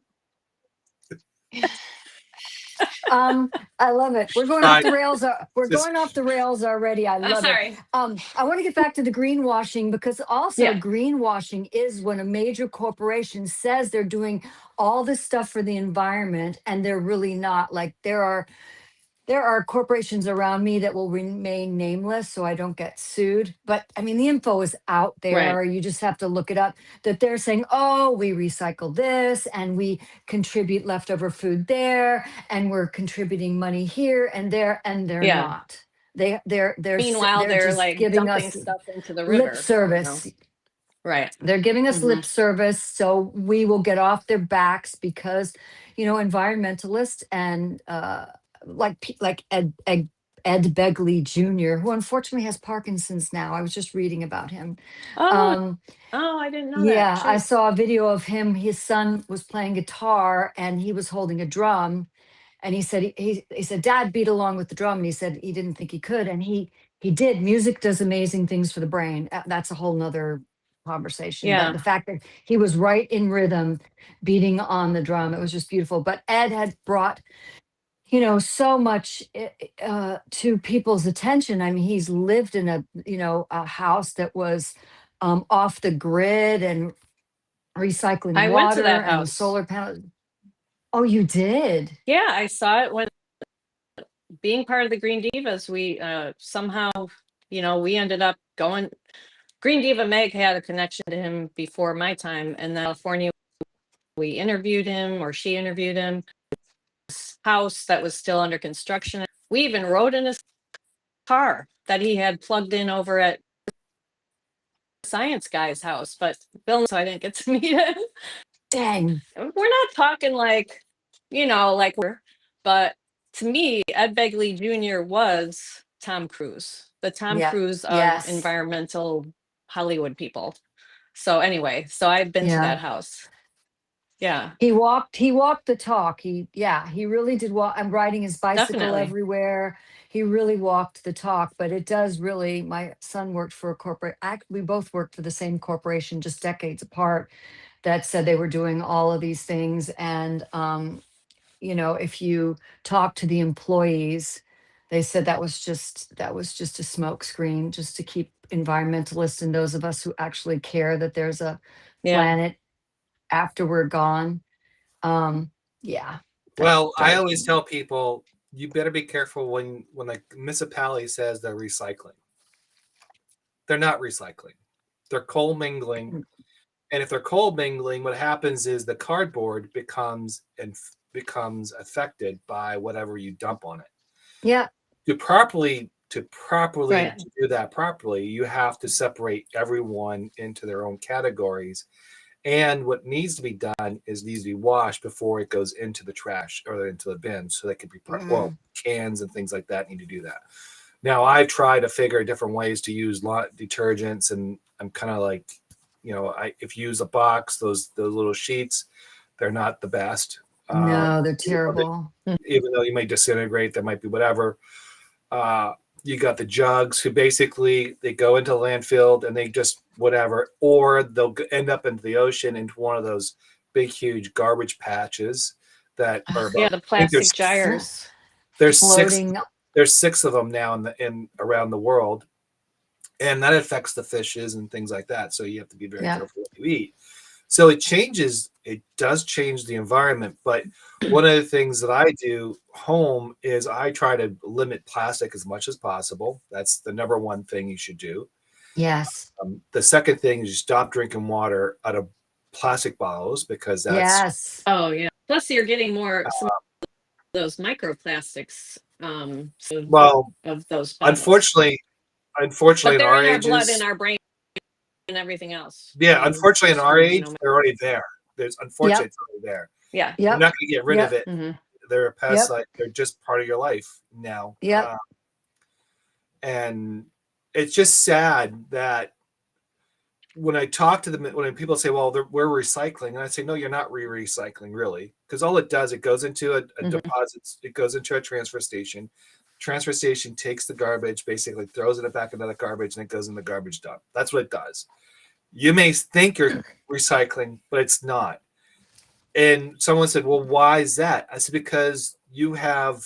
I love it. We're going off the rails. Going off the rails already. I love it. I want to get back to the greenwashing, because also greenwashing is when a major corporation says they're doing all this stuff for the environment, and they're really not. Like there are corporations around me that will remain nameless so I don't get sued. But I mean, the info is out there. Right. You just have to look it up, that they're saying, oh, we recycle this and we contribute leftover food there, and we're contributing money here and there, and they're not. They're meanwhile, they're just like giving us stuff into the river. Lip service. Right. They're giving us lip service, so we will get off their backs, because, environmentalists and like Ed Begley Jr., who unfortunately has Parkinson's now. I was just reading about him. I didn't know that. Yeah, I saw a video of him. His son was playing guitar and he was holding a drum, and he said he said, "Dad, beat along with the drum." And he said he didn't think he could, and he did. Music does amazing things for the brain. That's a whole nother conversation. Yeah. The fact that he was right in rhythm, beating on the drum, it was just beautiful. But Ed had brought, so much to people's attention. I mean, he's lived in a house that was off the grid and recycling I went to water that and house. solar panels. Oh, you did? Yeah, I saw it when being part of the Green Divas. We somehow, we ended up going. Green Diva Meg had a connection to him before my time, and then California, we interviewed him, or she interviewed him. This house that was still under construction. We even rode in his car that he had plugged in over at Science Guy's house, but Bill, so I didn't get to meet him. Dang. We're not talking like, but to me, Ed Begley Jr. was Tom Cruise, the Tom Yeah. Cruise of Yes. environmental Hollywood people. So anyway, so I've been to Yeah. that house. Yeah, He walked the talk. He really did walk. I'm riding his bicycle definitely. everywhere. He really walked the talk, but it does really, my son worked for a we both worked for the same corporation, just decades apart, that said they were doing all of these things. And, if you talk to the employees, they said that was just a smoke screen, just to keep environmentalists and those of us who actually care that there's a Yeah. planet after we're gone. Um, yeah. That Well, I drives always me. tell people you better be careful when the municipality says they're recycling. They're not recycling. They're coal mingling. Mm. And if they're coal mingling, what happens is the cardboard becomes affected by whatever you dump on it. Yeah. Right. To do that properly, you have to separate everyone into their own categories. And what needs to be done is needs to be washed before it goes into the trash or into the bin. So that could be cans and things like that need to do that. Now I've tried to figure different ways to use detergents, and I'm kind of like, if you use a box, those little sheets, they're not the best. No, they're Even terrible. though you may disintegrate, there might be whatever. You got the jugs who basically they go into landfill and they just whatever, or they'll end up into the ocean into one of those big, huge garbage patches that are Yeah, about, the I think plastic gyres. there's Floating. six of them now in around the world, and that affects the fishes and things like that. So you have to be very Yeah. careful what you eat. So it does change the environment. But one of the things that I do home is I try to limit plastic as much as possible. That's the number one thing you should do. Yes. The second thing is you stop drinking water out of plastic bottles, because that's, Yes. Oh yeah. Plus, you're getting some of those microplastics. well, Of those bottles. unfortunately But in they're our in our blood, in ages, our brain, and everything else. yeah, unfortunately in As our far as age, they're already there. Unfortunately, Yep. it's already there. Yeah. You're Yep. not going to get rid of Yep. it. hmm They're a pest, Yep. like they're just part of your life now. Yep. And it's just sad that when I talk to them, when people say, well, we're recycling, and I say, no, you're not recycling really, because all it does, it goes into a deposit, it goes into a transfer station. Transfer station takes the garbage, basically throws it back into the garbage, and it goes in the garbage dump. That's what it does. You may think you're recycling, but it's not. And someone said, well, why is that? I said, because you have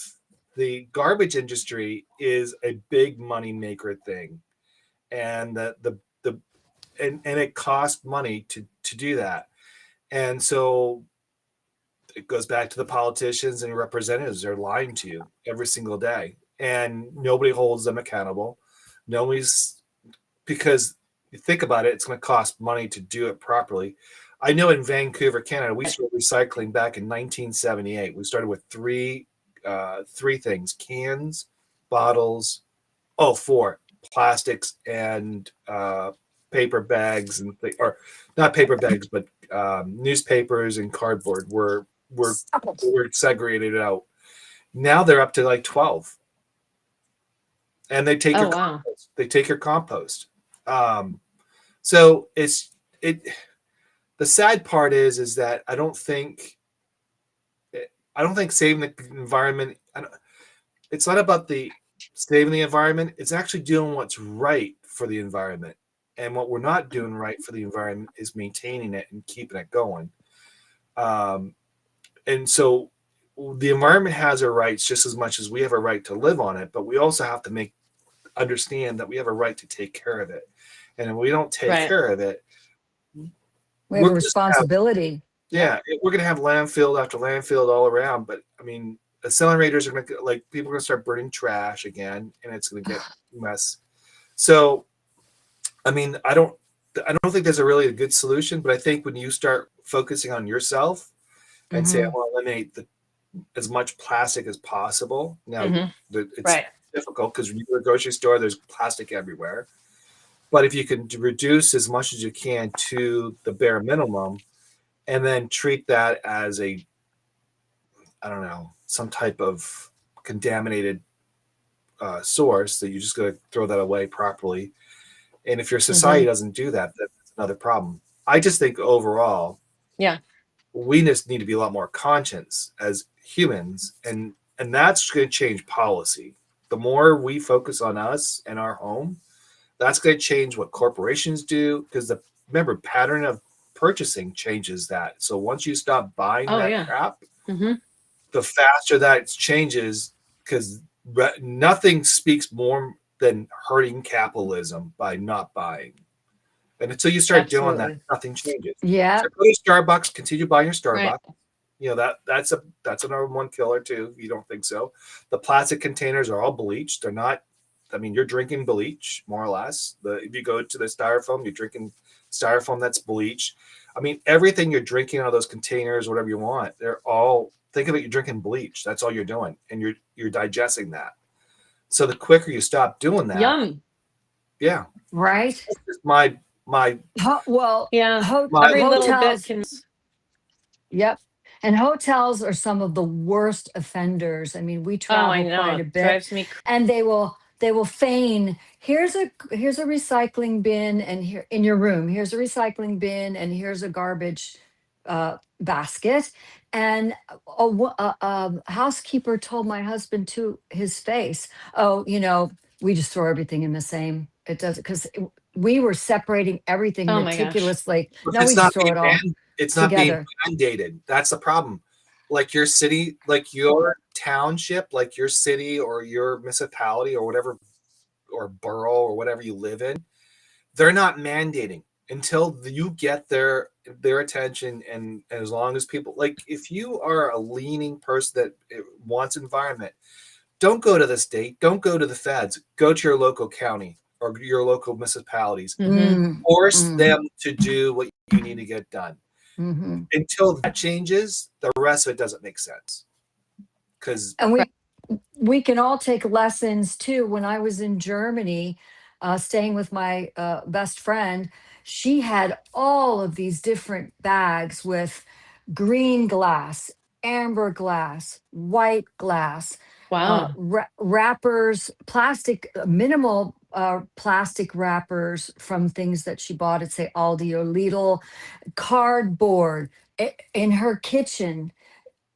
the garbage industry is a big money maker thing. And and it costs money to do that. And so it goes back to the politicians and representatives. They're lying to you every single day, and nobody holds them accountable. Nobody's, because you think about it, it's going to cost money to do it properly. I know in Vancouver, Canada, we started recycling back in 1978. We started with three things: cans, bottles, four, plastics, and paper bags, or not paper bags, but newspapers and cardboard were segregated out. Now they're up to like 12, and they take your compost. So the sad part is that I don't think saving the environment. It's not about the saving the environment. It's actually doing what's right for the environment. And what we're not doing right for the environment is maintaining it and keeping it going. And so the environment has our rights just as much as we have a right to live on it, but we also have to understand that we have a right to take care of it. And if we don't take care of it, we have a responsibility. We're going to have landfill after landfill all around. But I mean, incinerators are going to, like, people are going to start burning trash again, and it's going to get a mess. So, I mean, I don't think there's a really good solution, but I think when you start focusing on yourself and say, I want to eliminate as much plastic as possible. Now, it's difficult because when you go to the grocery store, there's plastic everywhere. But if you can reduce as much as you can to the bare minimum, and then treat that as some type of contaminated source, that you just got to throw that away properly. And if your society doesn't do that, that's another problem. I just think overall, we just need to be a lot more conscious as humans, and that's going to change policy. The more we focus on us and our home, that's going to change what corporations do, because remember, pattern of purchasing changes that. So once you stop buying crap, the faster that changes, because nothing speaks more than hurting capitalism by not buying. And until you start doing that, nothing changes. Yeah. So go to Starbucks, continue buying your Starbucks. You know, that's a number one killer too, if you don't think so. The plastic containers are all bleached. They're not, I mean, you're drinking bleach, more or less. If you go to the styrofoam, you're drinking styrofoam that's bleached. I mean, everything you're drinking out of those containers, whatever you want, they're all, think of it, you're drinking bleach. That's all you're doing. And you're digesting that. So the quicker you stop doing that. Yum. Yeah. Right. My every little bit can. Yep. And hotels are some of the worst offenders. I mean, we travel quite a bit, drives me crazy. and they will feign, here's a recycling bin, and here in your room, here's a recycling bin, and here's a garbage basket. And a housekeeper told my husband to his face, "Oh, we just throw everything in the same." It does, because we were separating everything meticulously. No, we just throw it all. It's not being mandated. That's the problem. Like your city, like your township, like your city or your municipality or whatever, or borough or whatever you live in, they're not mandating until you get their attention. And as long as people, like, if you are a leaning person that wants environment, don't go to the state, don't go to the feds, go to your local county or your local municipalities. Force them to do what you need to get done. Until that changes, the rest of it doesn't make sense. And we can all take lessons too. When I was in Germany, staying with my best friend, she had all of these different bags with green glass, amber glass, white glass, wrappers, plastic, minimal plastic wrappers from things that she bought at, say, Aldi or Lidl, cardboard. In her kitchen,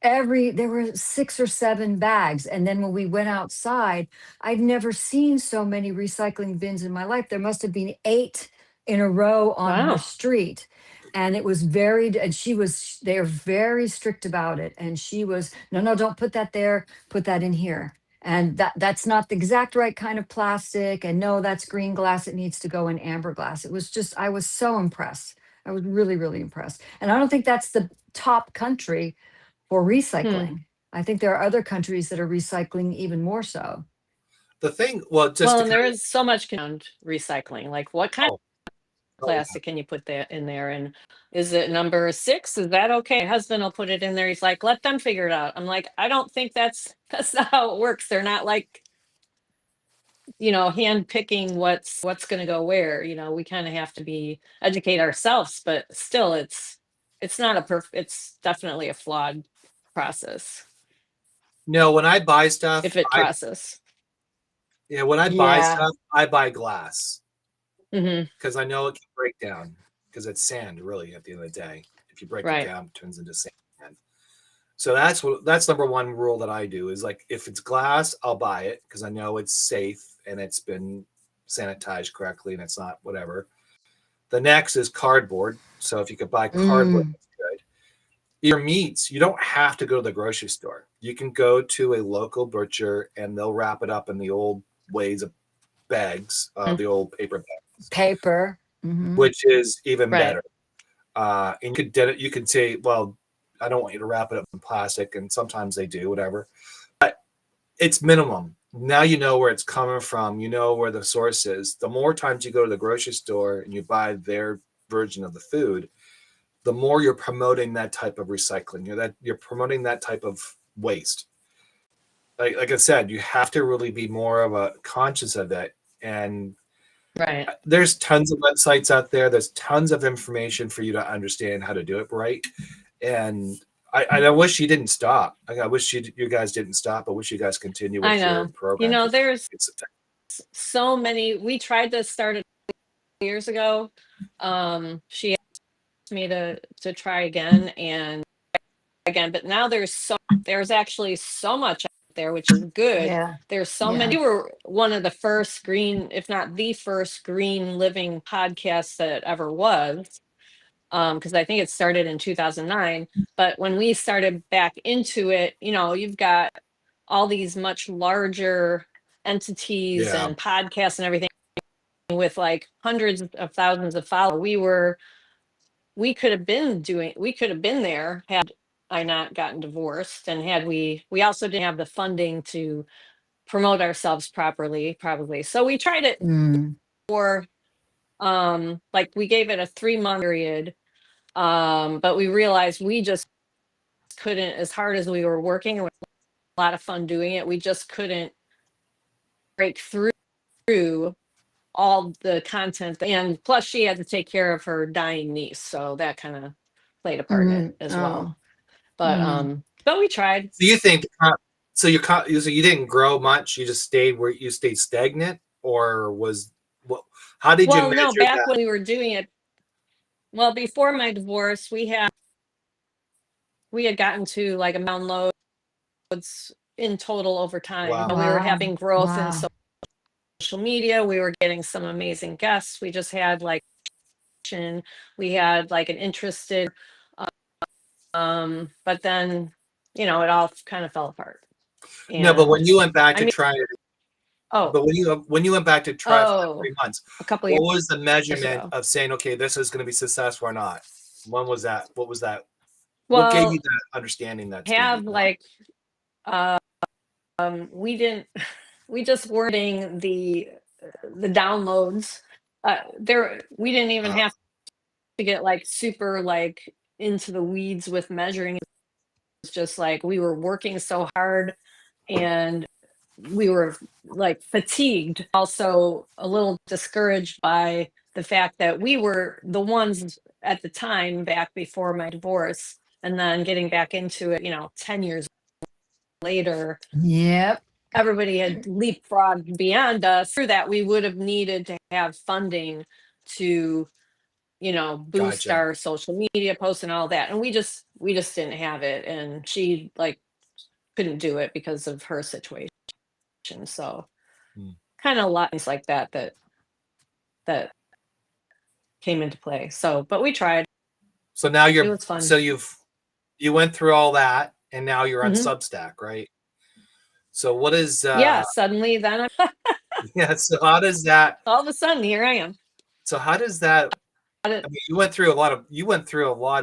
there were 6 or 7 bags. And then when we went outside, I'd never seen so many recycling bins in my life. There must have been 8 in a row on her street. And it was they're very strict about it. And she was, no, don't put that there, put that in here. And that's not the exact right kind of plastic. And no, that's green glass. It needs to go in amber glass. It was just, I was so impressed. I was really, really impressed. And I don't think that's the top country for recycling. I think there are other countries that are recycling even more so. The thing, and there is so much around recycling. Like, what kind of plastic can you put that in there? And is it number 6? Is that okay? My husband will put it in there. He's like, let them figure it out. I'm like, I don't think that's not how it works. They're not like, hand picking what's going to go where. We kind of have to educate ourselves, but still it's not it's definitely a flawed process. No, when I buy stuff, if it process. When I buy stuff, I buy glass. Because I know it can break down, because it's sand, really, at the end of the day. If you break it down, it turns into sand. So that's number one rule that I do, is like, if it's glass, I'll buy it because I know it's safe and it's been sanitized correctly and it's not whatever. The next is cardboard. So if you could buy cardboard, Mm. that's good. Your meats, you don't have to go to the grocery store. You can go to a local butcher and they'll wrap it up in the old ways of bags, the old paper bags, Paper. Mm-hmm. which is even Right. better. And you could say, well, I don't want you to wrap it up in plastic, and sometimes they do, whatever. But it's minimum. Now you know where it's coming from. You know where the source is. The more times you go to the grocery store and you buy their version of the food, the more you're promoting that type of recycling. You're promoting that type of waste. Like I said, you have to really be more of a conscious of it. And Right. there's tons of websites out there. There's tons of information for you to understand how to do it right. And I wish you didn't stop. I wish you guys didn't stop. I wish you guys continue with I your know. program. There's It's so many. We tried to start it years ago. She asked me to try again and again, but now there's actually so much out there, which is good. Yeah. There's so Yeah. many. We were one of the first green, if not the first green living podcasts that ever was. Because I think it started in 2009. But when we started back into it, you've got all these much larger entities Yeah. and podcasts and everything with like hundreds of thousands of followers. We could have been there had I not gotten divorced, and had we also didn't have the funding to promote ourselves properly, probably. So we tried it Mm. for like we gave it a 3-month period. But we realized we just couldn't, as hard as we were working, it was a lot of fun doing it. We just couldn't break through all the content. And plus, she had to take care of her dying niece. So that kind of played a part in it as well. But we tried. So you think, so you didn't grow much? You just stayed stagnant, or how did you Well, no, measure back that? when we were doing it, well, before my divorce, we had gotten to like a downloads in total over time. Wow. We were having growth in Wow. social media. We were getting some amazing guests. We just had like an interested, but then, it all kind of fell apart. No, but when you went back I to mean- try it, Oh, but when you went back to try for Oh, 3 months, a couple what years was the measurement ago. of saying, okay, this is going to be successful or not? When was that? What was that? What gave Well, you that understanding that have like, we just weren't getting the downloads. We didn't even have to get like super like into the weeds with measuring. It's just like we were working so hard and we were like fatigued, also a little discouraged by the fact that we were the ones at the time back before my divorce, and then getting back into it 10 years later. Yep. Everybody had leapfrogged beyond us. Through that, we would have needed to have funding to boost Gotcha. our social media posts and all that, and we just didn't have it, and she like couldn't do it because of her situation. So kind of a lot things like that came into play. So, but we tried. So now It was fun. so you went through all that, and now you're on Mhm. Substack, right? So what is Yeah, suddenly then yeah, so how does that all of a sudden here I am. so how does that I mean, you went through a lot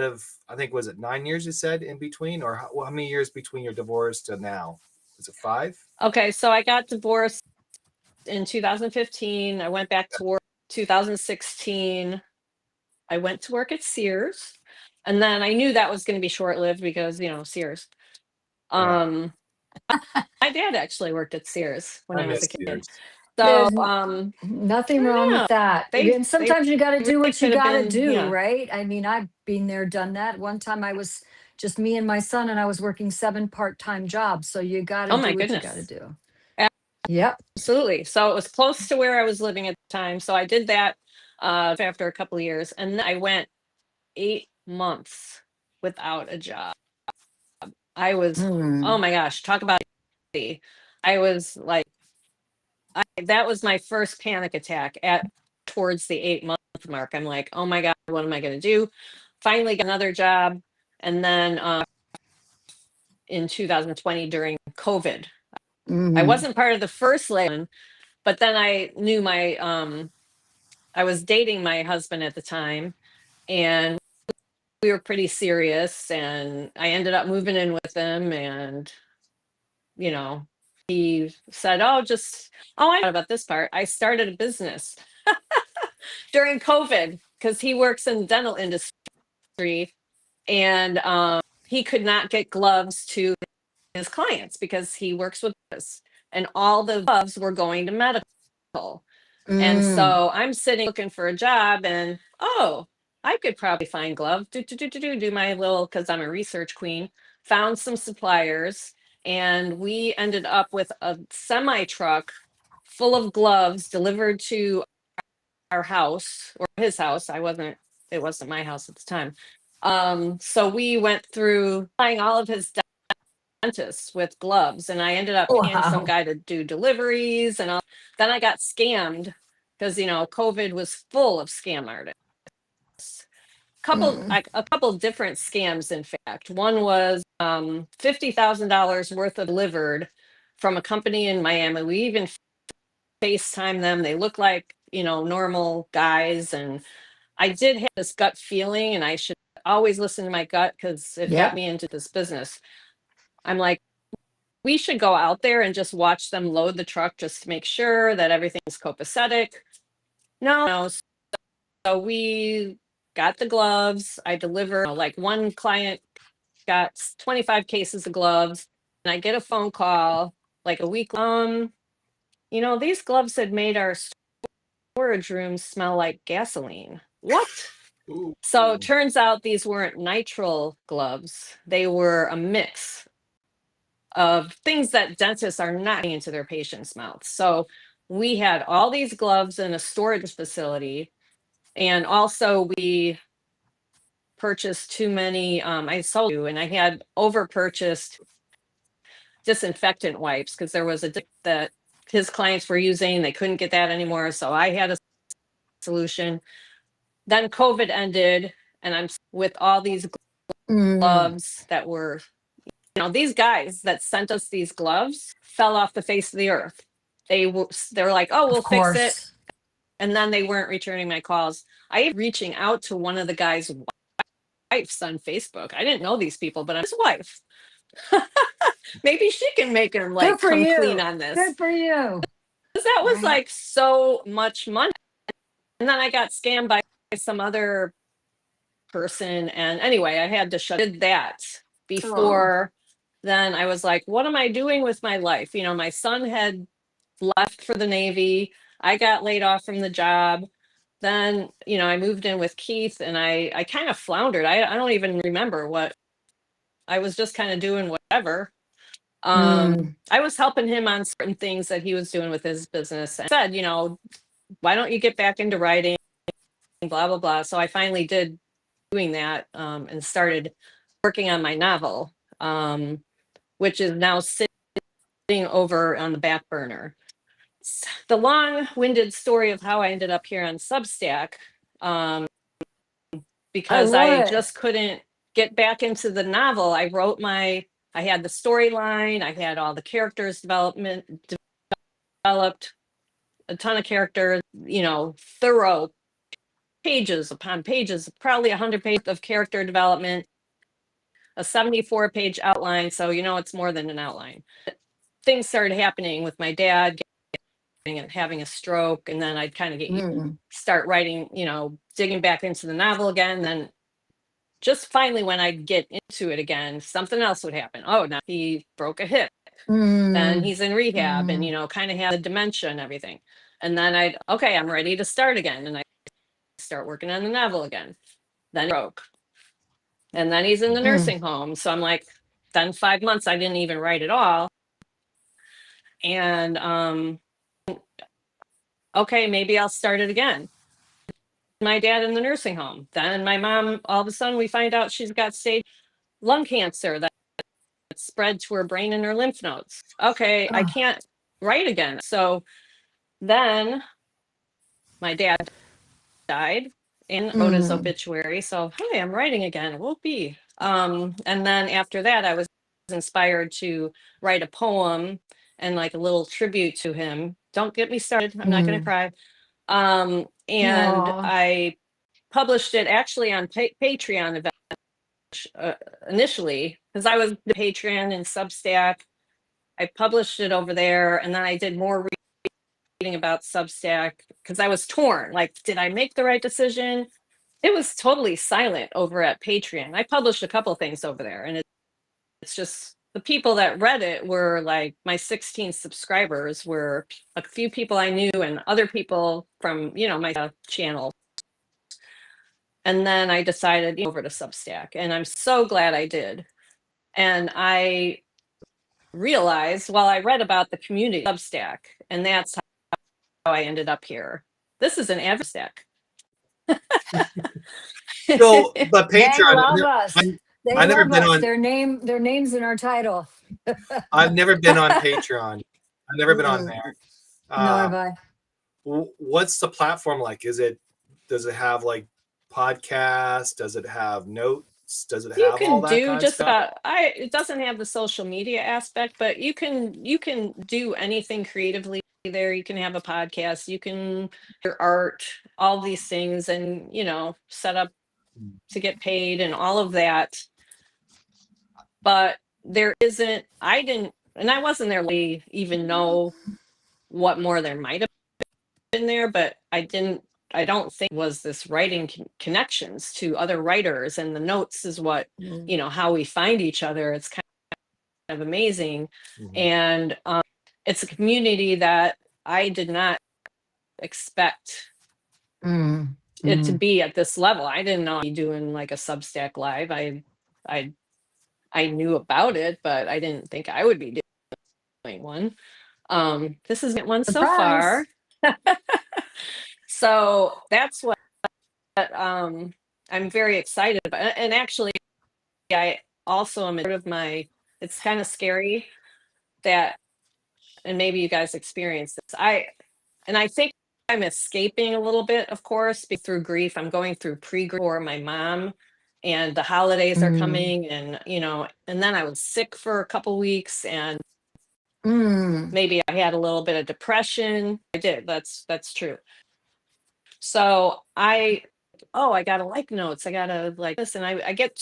of, I think, was it 9 years you said in between, or how many years between your divorce to now? Is it 5? Okay, so I got divorced in 2015. I went back to work 2016. I went to work at Sears, and then I knew that was going to be short-lived because, Sears. Yeah. My dad actually worked at Sears when I was a miss kid. Sears. So, There's nothing I don't wrong know. with that. They- And sometimes you got to do really what you could have got to been, do, yeah. right? I mean, I've been there, done that. One time I was just me and my son, and I was working 7 part-time jobs. So you got to Oh do my what you got goodness. to do. Yep. Absolutely. So it was close to where I was living at the time. So I did that after a couple of years. And then I went 8 months without a job. I was, oh my gosh, talk about I was like, that was my first panic attack towards the 8-month mark. I'm like, oh my God, what am I going to do? Finally got another job. And then in 2020 during COVID, I wasn't part of the first layoff, but then I knew I was dating my husband at the time, and we were pretty serious, and I ended up moving in with him, and he said, I know about this part. I started a business during COVID because he works in the dental industry, and he could not get gloves to his clients because he works with us, and all the gloves were going to medical. And so I'm sitting looking for a job, and I could probably find gloves. Do my little, because I'm a research queen. Found some suppliers, and we ended up with a semi truck full of gloves delivered to our house, or his house. It wasn't my house at the time. So we went through buying all of his dentists with gloves, and I ended up paying some guy to do deliveries and all. Then I got scammed because COVID was full of scam artists. A couple different scams, in fact. One was $50,000 worth of delivered from a company in Miami. We even FaceTime them. They look like normal guys, and I did have this gut feeling, and I should always listen to my gut because it got me into this business. I'm like, we should go out there and just watch them load the truck just to make sure that everything's copacetic. No. So we got the gloves. I delivered, like one client got 25 cases of gloves, and I get a phone call like a week. These gloves had made our storage room smell like gasoline. What? Ooh. So it turns out these weren't nitrile gloves. They were a mix of things that dentists are not getting into their patients' mouths. So we had all these gloves in a storage facility, and also we purchased too many. I sold you, and I had over purchased disinfectant wipes because there was a that his clients were using. They couldn't get that anymore, so I had a solution. Then COVID ended, and I'm with all these gloves that were, these guys that sent us these gloves fell off the face of the earth. They were like, oh, we'll fix it. And then they weren't returning my calls. I was reaching out to one of the guy's wives on Facebook. I didn't know these people, but I'm his wife. Maybe she can make him come clean on this. Good for you. Because that was like so much money. And then I got scammed by some other person. And anyway, I had to shut that before. Then I was like, what am I doing with my life? My son had left for the Navy. I got laid off from the job. Then, I moved in with Keith, and I kind of floundered. I don't even remember what I was, just kind of doing whatever. I was helping him on certain things that he was doing with his business, and said, why don't you get back into writing, blah, blah, blah. So I finally did doing that, and started working on my novel, which is now sitting over on the back burner. It's the long-winded story of how I ended up here on Substack, because I just couldn't get back into the novel. I had the storyline, I had all the characters developed, a ton of characters, thorough pages upon pages, probably 100 pages of character development, a 74-page outline. So, it's more than an outline. Things started happening with my dad and having a stroke, and then I'd kind of start writing, digging back into the novel again. Then just finally, when I'd get into it again, something else would happen. Oh, now he broke a hip. Then he's in rehab, and kind of had the dementia and everything. And then I'm ready to start again, and I start working on the novel again. Then he broke, and then he's in the nursing home. So I'm like, then 5 months I didn't even write at all. And okay, maybe I'll start it again. My dad in the nursing home. Then my mom, all of a sudden we find out she's got stage lung cancer that spread to her brain and her lymph nodes. Okay, I can't write again. So then my dad, died and wrote his Mm, obituary. So, hi, I'm writing again. Whoopee. And then after that, I was inspired to write a poem and like a little tribute to him. Don't get me started. I'm not going to mm. cry. And Aw. I published it actually on Patreon initially because I was the Patreon and Substack. I published it over there, and then I did more reading about Substack because I was torn. Like, did I make the right decision? It was totally silent over at Patreon. I published a couple things over there, and it's just the people that read it were like my 16 subscribers were a few people I knew and other people from, my channel. And then I decided over to Substack, and I'm so glad I did. And I realized while I read about the community Substack, and that's how I ended up here. This is an Substack. So, but They Patreon, love us. They I've never love been us. on. Their names in our title. I've never been on Patreon. I've never been on Mm, there. nor have I. What's the platform like? Does it have like podcasts? Does it have notes? Does it You have all can that do kind of just stuff? about it doesn't have the social media aspect, but you can do anything creatively there. You can have a podcast, you can your art, all these things, and set up to get paid and all of that. But there isn't I didn't and I wasn't there to even know what more there might have been there, but I don't think it was this writing connections to other writers, and the notes is what Mm. how we find each other. It's kind of amazing. Mhm. And it's a community that I did not expect Mm. it to Mm. be at this level. I didn't know I'd be doing like a Substack live. I I knew about it, but I didn't think I would be doing one. This is one so Surprise. far. So that's what I'm very excited about. And actually, I also am sort of it's kind of scary that, and maybe you guys experience this. I think I'm escaping a little bit, of course, through grief. I'm going through pre-grief for my mom, and the holidays are Mm. coming, and and then I was sick for a couple weeks, and Mm. maybe I had a little bit of depression. I did. That's true. So I gotta like notes. I gotta like this. And I get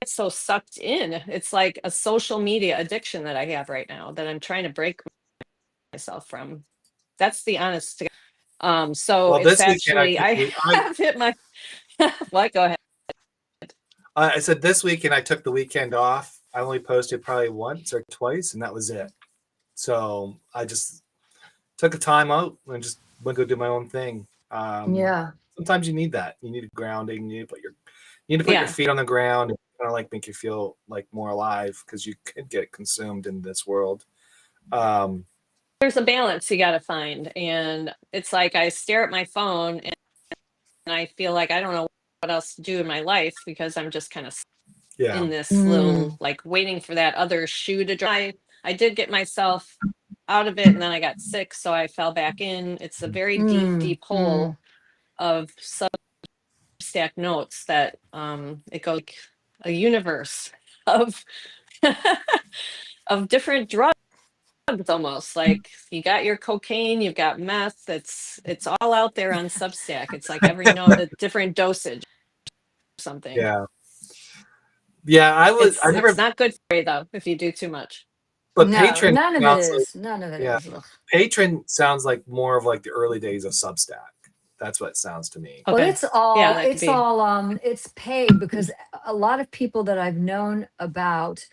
so sucked in. It's like a social media addiction that I have right now that I'm trying to break myself from. That's the honest. So Well, it's this weekend I actually, took I the have hit my, what, go ahead. I said this weekend I took the weekend off. I only posted probably once or twice, and that was it. So I just took a time out and just went to do my own thing. Yeah. Sometimes you need that. You need grounding. You need to put your Yeah. feet on the ground and kind of like make you feel like more alive because you could get consumed in this world. There's a balance you got to find. And it's like I stare at my phone and I feel like I don't know what else to do in my life because I'm just kind of Yeah. in this little, Mm. like waiting for that other shoe to drop. I did get myself out of it and then I got sick. So I fell back in. It's a very deep, Mm. deep hole of Substack notes that it goes like a universe of of different drugs, almost like you got your cocaine, you've got meth. It's all out there on Substack. It's like every note a different dosage or something. Yeah. Yeah. I It's never, not good for you though if you do too much. but No, patron none of it sounds like, is. None of it yeah, is. Ugh. patron sounds like more of like the early days of Substack. That's what it sounds to me. Well, Okay. Yeah, that could be. it's paid because a lot of people that I've known about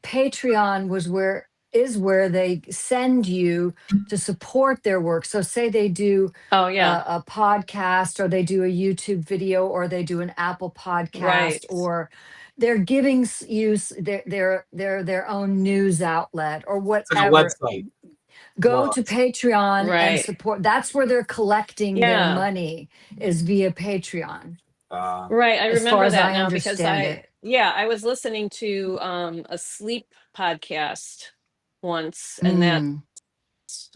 Patreon is where they send you to support their work. So say they do Oh yeah. a podcast or they do a YouTube video or they do an Apple podcast Right. or they're giving you their own news outlet or It's like a whatever. website. Go to Almost. Patreon and Right. support. That's where they're collecting their Yeah. money is via Patreon, Right. I as far remember as that I now because understand it. I was listening to a sleep podcast once, and that's Mm,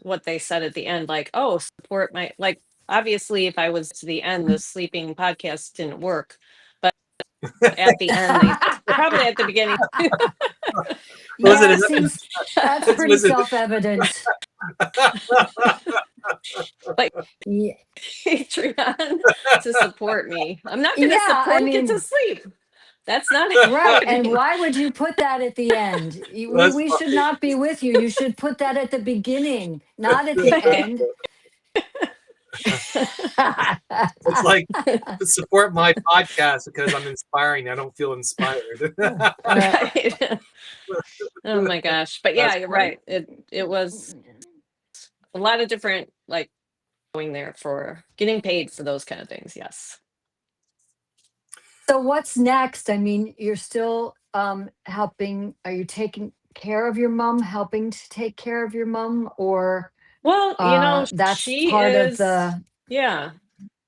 what they said at the end, like, oh, support my, like, obviously, if I was to the end, the sleeping podcast didn't work. But at the end, they probably at the beginning. Yeah, it seems that's pretty Was it- self-evident. Like Yeah. Patreon to support me. I'm not going to Yeah, support I you to mean, sleep. That's not right. And happening. why would you put that at the end? That's We should funny. not be with you. You should put that at the beginning, not at the end. It's like support my podcast because I'm inspiring. I don't feel inspired. Right. Oh my gosh. But yeah, That's you're funny. right. It was a lot of different, like, going there for getting paid for those kind of things. Yes. So what's next? I mean, you're still helping. Are you taking care of your mom, helping to take care of your mom, or Well, that's she part of is, the yeah.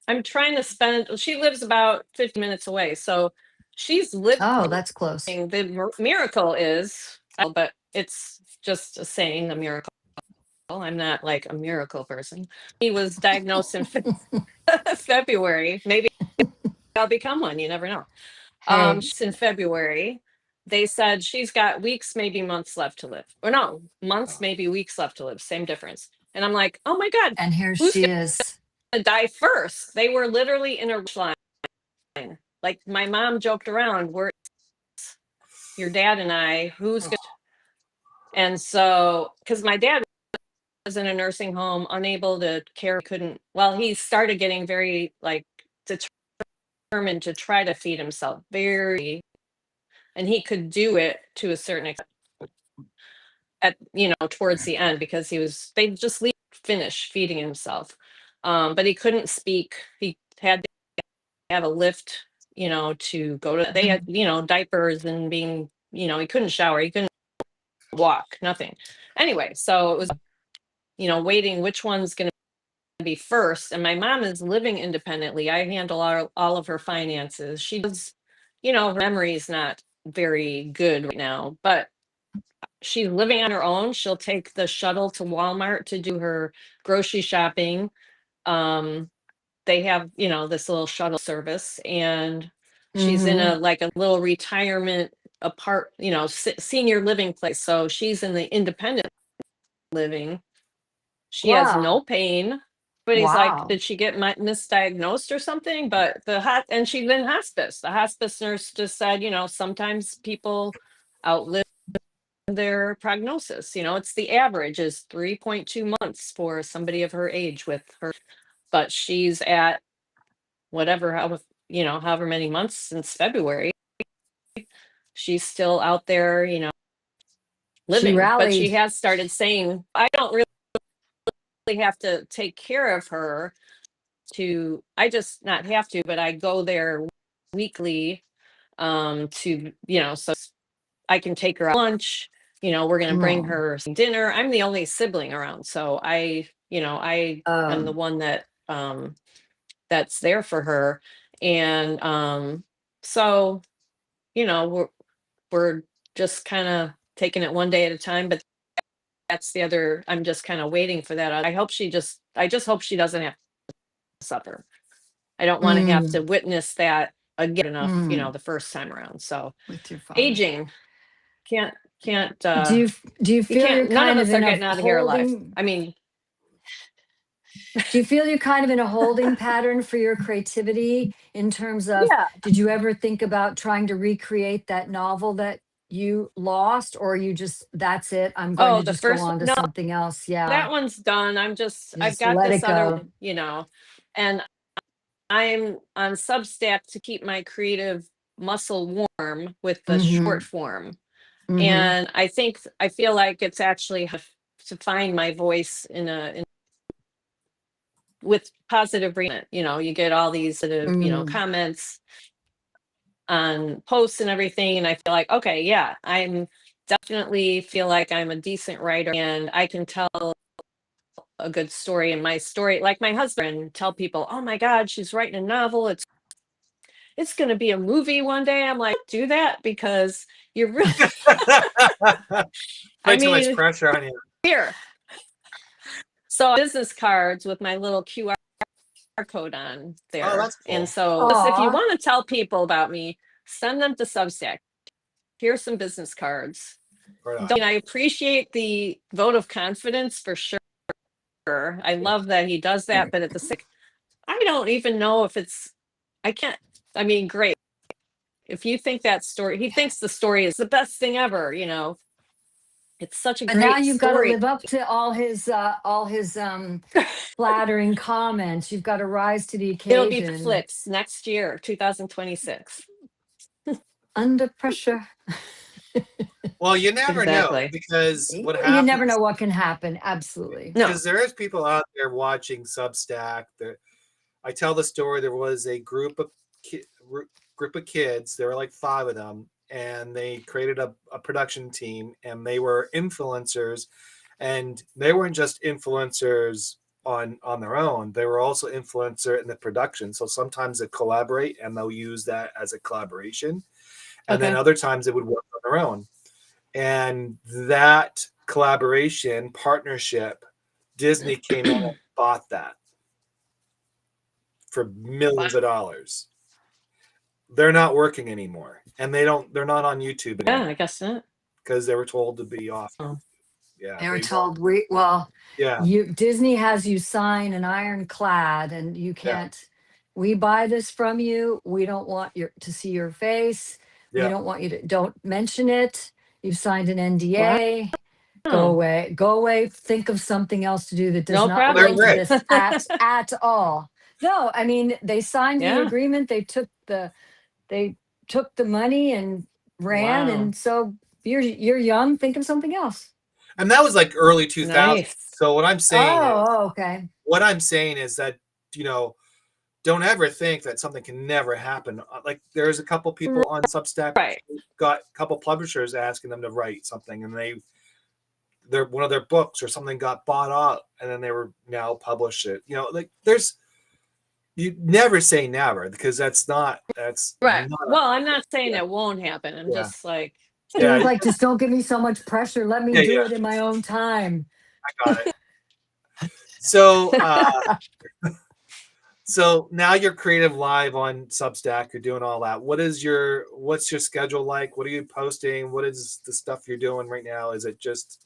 I'm trying to spend, she lives about 50 minutes away. So she's living. oh, that's close. The miracle is, but it's just a saying, a miracle. I'm not like a miracle person. He was diagnosed in February. Maybe I'll become one. You never know. Hey, She's in February. They said she's got weeks, maybe months left to live. Or no, months, maybe weeks left to live. Same difference. And I'm like, oh my God, and here who's she is. gonna die first? They were literally in a rush line. Like my mom joked around, we're your dad and I, who's gonna, and so because my dad was in a nursing home, unable to care, couldn't, well, he started getting very like determined to try to feed himself very, and he could do it to a certain extent at towards the end because they just finish feeding himself, but he couldn't speak. He had to have a lift to go to, they had diapers and being he couldn't shower, he couldn't walk, nothing. Anyway, so it was waiting which one's going to be first. And my mom is living independently. I handle all of her finances. She does, her memory is not very good right now, but she's living on her own. She'll take the shuttle to Walmart to do her grocery shopping. They have, this little shuttle service, and she's in a little retirement senior living place. So she's in the independent living. She has Wow. no pain. But he's like, Wow. did she get misdiagnosed or something? But and she's in hospice. The hospice nurse just said, sometimes people outlive their prognosis. It's the average is 3.2 months for somebody of her age with her, but she's at whatever, however many months since February. She's still out there, She living, but she rallied. has started saying, I don't really have to take care of her I just not have to, but I go there weekly to, so I can take her out lunch. We're going to bring Oh. her some dinner. I'm the only sibling around. So I am the one that that's there for her. And so, we're just kind of taking it one day at a time, but that's the other, I'm just kind of waiting for that. I just hope she doesn't have to suffer. I don't want to have to witness that again enough, the first time around. So With your father. aging can't Do you feel you're none of kind of us are in a getting out of here alive. holding? I mean, Do you feel you're kind of in a holding pattern for your creativity in terms of, yeah. did you ever think about trying to recreate that novel that you lost, or you just, that's it, I'm going Oh, to the just go first on to no, something else? Yeah. that one's done. I've Just got let this it other go. one, and I'm on Substack to keep my creative muscle warm with the Mm-hmm. short form. Mm-hmm. And I feel like it's actually to find my voice with positive reinforcement. You get all these sort of, comments on posts and everything. And I feel like, okay, yeah, I'm definitely feel like I'm a decent writer and I can tell a good story. And my story, like my husband, tell people, oh my God, she's writing a novel. It's going to be a movie one day. I'm like, do that because you're really, Way too much pressure on you. here. So business cards with my little QR code on Oh, there. that's cool. And so if you Aw. want to tell people about me, send them to Substack. Here's some business cards. Right on. I appreciate the vote of confidence for sure. I love that he does that, but at the same, I don't even know if I mean, great. If you think that story, he thinks the story is the best thing ever, it's such a And now great you've got to story. live up to all his flattering comments. You've got to rise to the It'll be occasion. flips next year, 2026. Under pressure. Well, you never know, Exactly. because what You happens, never know what can happen. Absolutely. No. because there is people out there watching Substack. I tell the story. There was a group of kids. There were like 5 of them, and they created a production team, and they were influencers, and they weren't just influencers on their own. They were also influencer in the production. So sometimes they collaborate, and they'll use that as a collaboration, and then Okay. other times they would work on their own. And that collaboration partnership, Disney came in and bought that for millions of dollars. They're not working anymore, and they're not on YouTube Yeah, anymore I guess not. because they were told to be off. Oh. Yeah, They were told Disney has you sign an ironclad, and you can't. We buy this from you. We don't want to see your face. We don't want you to. Don't mention it. You've signed an NDA. Go away. Go away. Think of something else to do that does No not problem. relate to They're this at all. No, I mean they signed the Yeah. agreement. They took the money and ran. Wow. And so you're young. Think of something else. And that was like early 2000s. Nice. So what I'm saying okay. is that, don't ever think that something can never happen. Like there's a couple people on Substack, Right. got a couple publishers asking them to write something, and they're one of their books or something got bought out, and then they were now publish it. Like you never say never, because that's right. Well, I'm not saying it won't happen. I'm just like, It was like, just don't give me so much pressure. Let me do Yeah. it in my own time. I got it. So, so now you're creative live on Substack. You're doing all that. What's your schedule like? What are you posting? What is the stuff you're doing right now? Is it just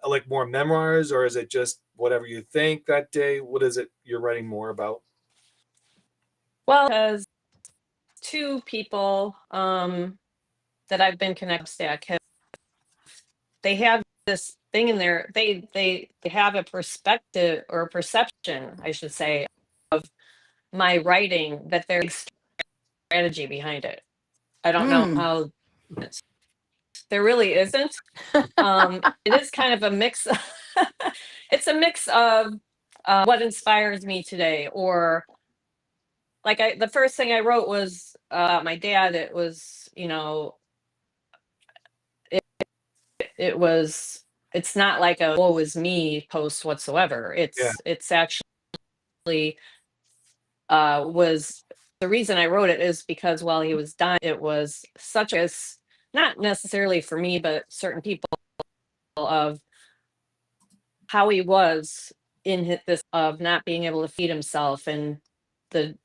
like more memoirs, or is it just whatever you think that day? What is it you're writing more about? well, because 2 people that I've been connected to they have this thing in there. They have a perspective or a perception, I should say, of my writing, that there's strategy behind it. I don't know how there really isn't. It is kind of a mix. It's a mix of what inspires me today, or like the first thing I wrote was my dad. It was, it's not like a woe is me post whatsoever. It's actually was the reason I wrote it is because while he was dying, it was such as, not necessarily for me, but certain people, of how he was in this of not being able to feed himself, and the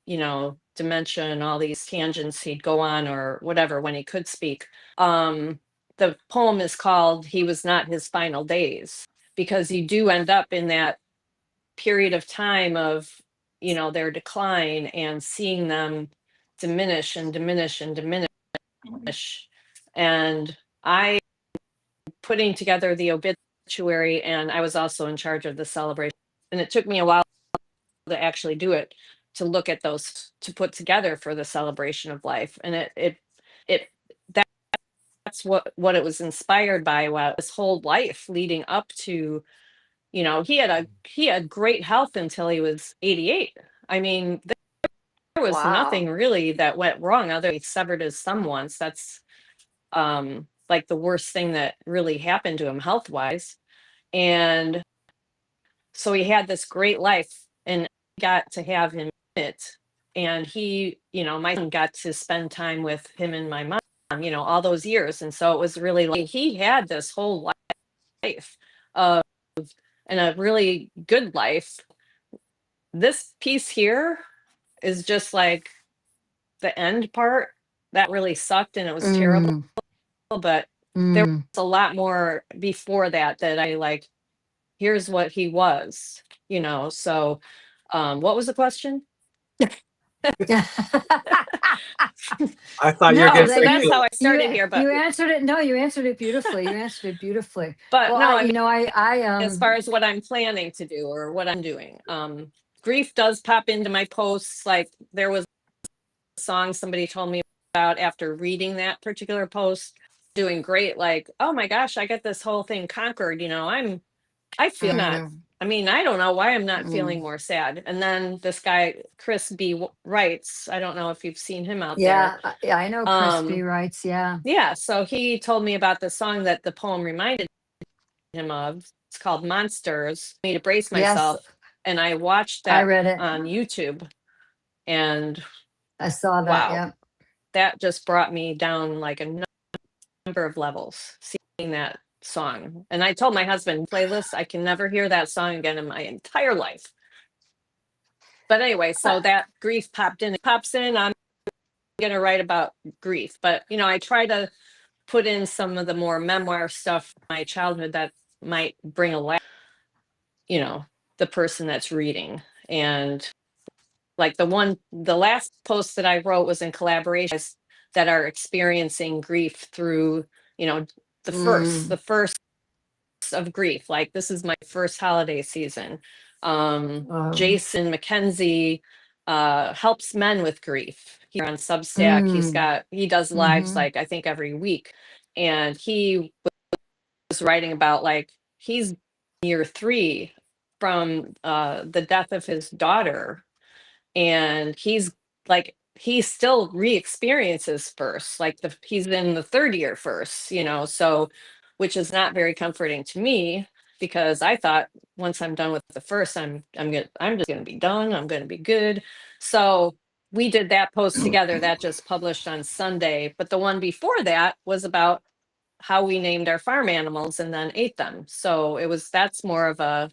dementia and all these tangents he'd go on or whatever when he could speak. The poem is called "He Was Not His Final Days," because you do end up in that period of time of their decline, and seeing them diminish and diminish and diminish. And I putting together the obituary, and I was also in charge of the celebration, and it took me a while to actually do it, to look at those, to put together for the celebration of life. And that's what it was inspired by. While his whole life leading up to, he had great health until he was 88. I mean, there was nothing really that went wrong, other than he severed his thumb once. That's like the worst thing that really happened to him health wise. And so he had this great life, and got to have him in it. And he, my son got to spend time with him and my mom, all those years. And so it was really like he had this whole life of, and a really good life, this piece here is just like the end part that really sucked and it was terrible, but there was a lot more before that I like, here's what he was, so what was the question? I thought you were No, going to So say, that's how I started here, but you answered it. No, you answered it beautifully. You answered it beautifully. but Well, no, I, I mean, I as far as what I'm planning to do or what I'm doing, grief does pop into my posts. Like there was a song somebody told me about after reading that particular post, doing great, like, oh my gosh, I got this whole thing conquered, I feel not. I mean, I don't know why I'm not feeling more sad. And then this guy, Chris B. writes, I don't know if you've seen him out there. yeah, I know Crispy writes. Yeah. Yeah. So he told me about the song that the poem reminded him of. It's called Monsters, Me to Brace Yes, Myself. And I watched I that read it. on YouTube. And I saw that. wow, Yeah. that just brought me down like a number of levels, seeing that song. And I told my husband, playlist, I can never hear that song again in my entire life. But anyway, so that grief pops in. I'm going to write about grief, but I try to put in some of the more memoir stuff from my childhood that might bring a laugh, the person that's reading. And like the last post that I wrote was in collaboration that are experiencing grief through, the first of grief. Like this is my first holiday season. Jason McKenzie helps men with grief here on Substack. He does lives like I think every week, and he was writing about like he's year 3 from the death of his daughter, and he's like he still re-experiences first, like he's in the third year first, so which is not very comforting to me because I thought once I'm done with the first, I'm just gonna be done, I'm gonna be good. So we did that post together that just published on Sunday, but the one before that was about how we named our farm animals and then ate them. So that's more of a,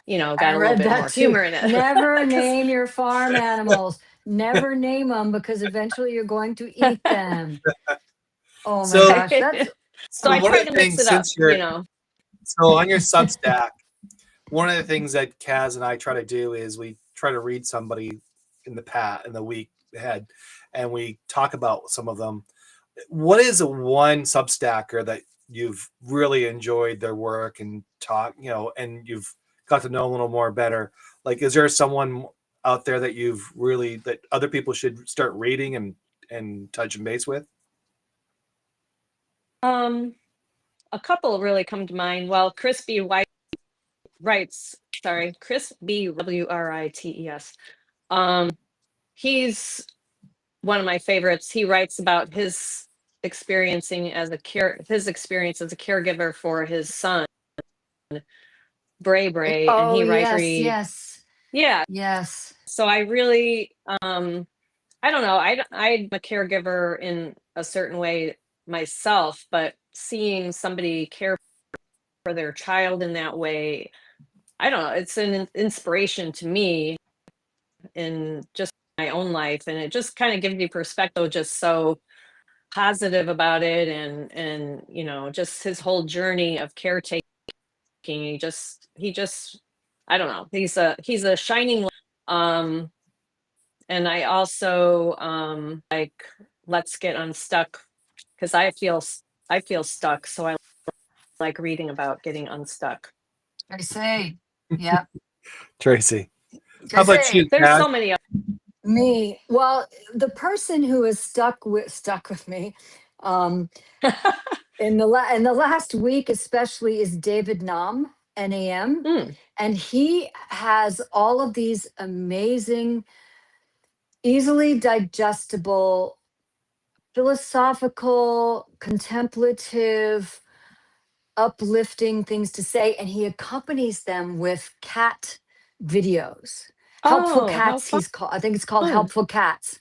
I got a little read bit that more too. humor in it. Never 'Cause- name your farm animals. Never name them because eventually you're going to eat them. Oh my so, gosh, that's so I one of try the to mix things it up, so on your Substack, one of the things that Kaz and I try to do is we try to read somebody in the week ahead, and we talk about some of them. What is the one Substacker that you've really enjoyed their work and and you've got to know a little more better? Like, is there someone out there that that other people should start reading and touching base with? A couple really come to mind. Well, Chris B. Chris B. Writes. He's one of my favorites. He writes about his experience as a caregiver for his son, Bray, and oh he writes yes. yeah. Yes. So I really, I don't know. I'm a caregiver in a certain way myself, but seeing somebody care for their child in that way, I don't know. It's an inspiration to me in just my own life, and it just kind of gives you perspective. Just so positive about it, and just his whole journey of caretaking. He just, I don't know. He's a shining light. And I also like Let's Get Unstuck because I feel stuck, so I like reading about getting unstuck. I say. Yep. Tracy, I how about say. you, There's Kaz? so many. Me. Well, the person who is stuck with me in the last week especially is David NAM, Mm. and he has all of these amazing, easily digestible, philosophical, contemplative, uplifting things to say, and he accompanies them with cat videos. Helpful Oh, how Cats, I think it's called fun. Helpful Cats.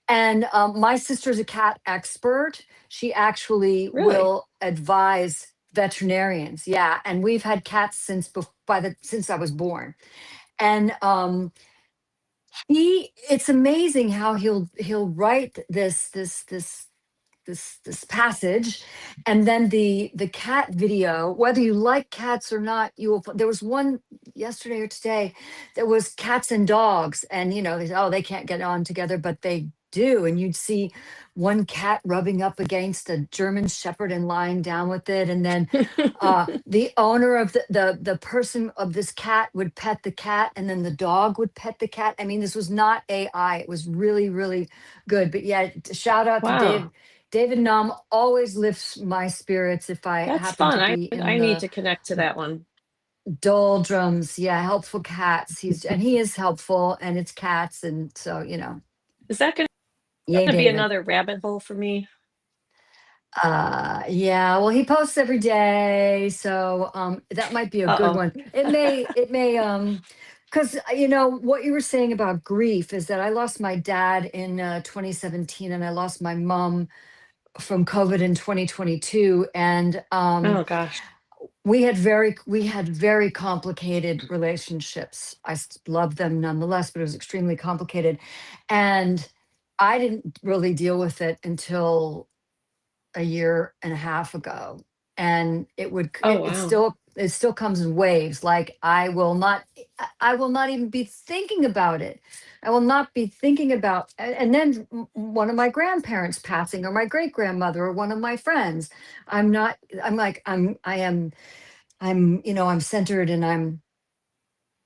And my sister's a cat expert. She actually Really? will advise veterinarians. Yeah, and we've had cats since I was born. And It's amazing how he'll write this passage, and then the cat video, whether you like cats or not, you will. There was one yesterday or today that was cats and dogs, and they can't get on together, but they do. And you'd see one cat rubbing up against a German shepherd and lying down with it, and then the owner of the person of this cat would pet the cat, and then the dog would pet the cat. I mean, this was not AI. It was really, really good. But yeah, shout out to Wow, David Nom. Always lifts my spirits if I that's happen to fun. be in I need the to connect to that one. doldrums. Yeah, helpful cats. He is helpful, and it's cats, and so Is that going yay, to be David. another rabbit hole for me? Yeah, well, he posts every day, so that might be a good Uh-oh. one. It may because what you were saying about grief is that I lost my dad in 2017, and I lost my mom from COVID in 2022, and Oh gosh. we had very complicated relationships. Love them nonetheless, but it was extremely complicated, and I didn't really deal with it until a year and a half ago, and Oh wow. it still comes in waves. Like I will not even be thinking about it. I will not be thinking about and then one of my grandparents passing, or my great grandmother, or one of my friends. I'm not I'm like I am I'm centered, and I'm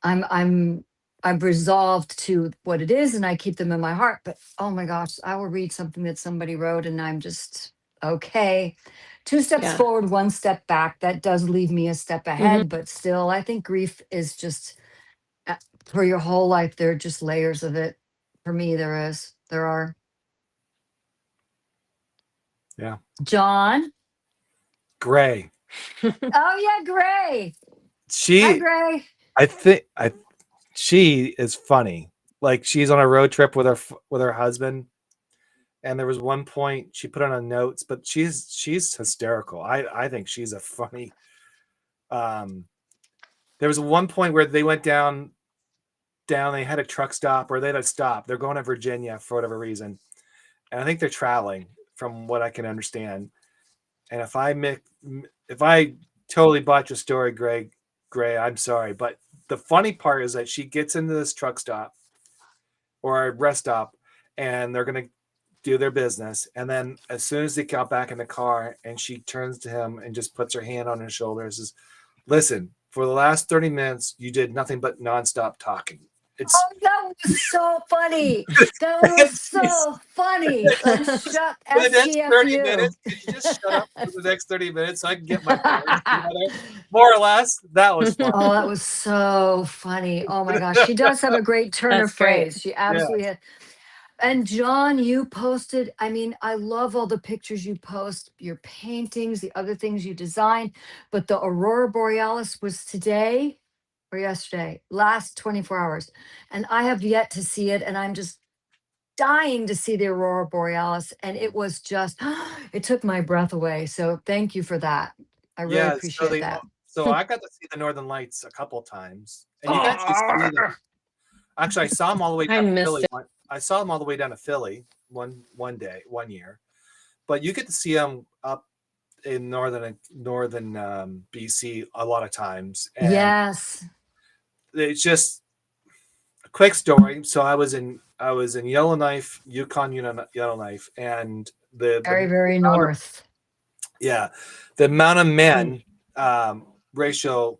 I'm I'm resolved to what it is, and I keep them in my heart. But oh my gosh, I will read something that somebody wrote, and I'm just okay. Two steps Yeah. forward, one step back. That does leave me a step Hmm. ahead, but still, I think grief is just uh, for your whole life. There are just layers of it. For me, there are. Yeah. John. Gray. Oh yeah, Gray. Hi, She, Gray. I think, she is funny. Like she's on a road trip with her husband, and there was one point she put on a notes, but she's hysterical. I think she's a funny. Um, there was one point where they went down. They had a truck stop, or they had a stop. They're going to Virginia for whatever reason, and I think they're traveling, from what I can understand. And if I totally botch your story, Gray, I'm sorry. But the funny part is that she gets into this truck stop or a rest stop, and they're gonna do their business. And then as soon as they got back in the car, and she turns to him and just puts her hand on his shoulder and says, "Listen, for the last 30 minutes, you did nothing but nonstop talking." It's Oh, that was so funny. That was so funny. Like, shut for the next 30 STFU. minutes, could you just shut up for the next 30 minutes so I can get my points together? More or less, that was fun. Oh, that was so funny. Oh my gosh. She does have a great turn of That's great. phrase. She Yeah. absolutely has. And John, you posted, I mean, I love all the pictures you post, your paintings, the other things you design, but the Aurora Borealis was today or yesterday, last 24 hours. And I have yet to see it. And I'm just dying to see the Aurora Borealis. And it was just, it took my breath away. So thank you for that. I really Yeah, appreciate that. so I got to see the Northern Lights a couple times, and you can actually see them. Actually, I saw them all the way I down to missed Philly. it. I saw them all the way down to Philly one year, but you get to see them up in northern BC a lot of times, and Yes. it's just a quick story. So I was in Yellowknife, Yellowknife, and Very, very amount of, north. yeah, the amount of men ratio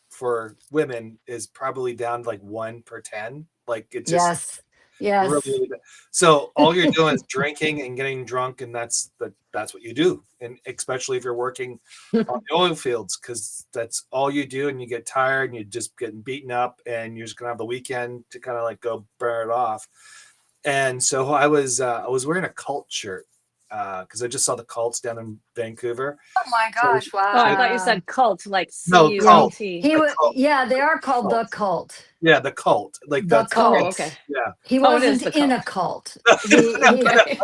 for women is probably down to like 1/10. Like it just Yes. Yes. really bad. So all you're doing is drinking and getting drunk, and that's what you do. And especially if you're working on the oil fields, because that's all you do, and you get tired and you're just getting beaten up, and you're just gonna have the weekend to kind of like go burn it off. And so I was wearing a cult shirt because I just saw the cults down in Vancouver. Oh my So gosh. Oh, I thought you Wow. said cult, like no cult. CULT. He The was, cult. yeah, they are called the Cult. cult. Yeah, the cult. Like The that's Oh, cult. okay. yeah. He Oh, it is wasn't the in a cult. cult.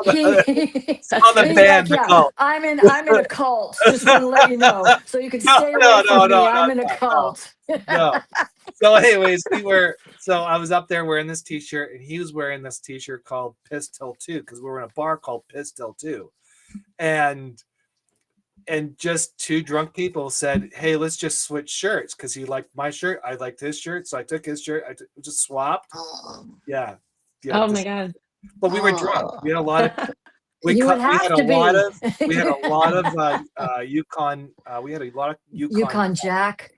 Okay. That's On the He's great. like, band, the yeah, cult. I'm in a cult. Just want to let you know. So you can No, stay no, away no, from me. no, I'm not in a that. No, cult. no. So anyways, I was up there wearing this t-shirt, and he was wearing this t-shirt called Piss Till 2, because we were in a bar called Piss Till 2. And just two drunk people said, hey, let's just switch shirts, because he liked my shirt, I liked his shirt, so I took his shirt, we just swapped. Yeah. Oh my God. But we were drunk. We had a lot of we You would had have a to lot of be. we had a lot of Yukon we had a lot of Yukon Jack.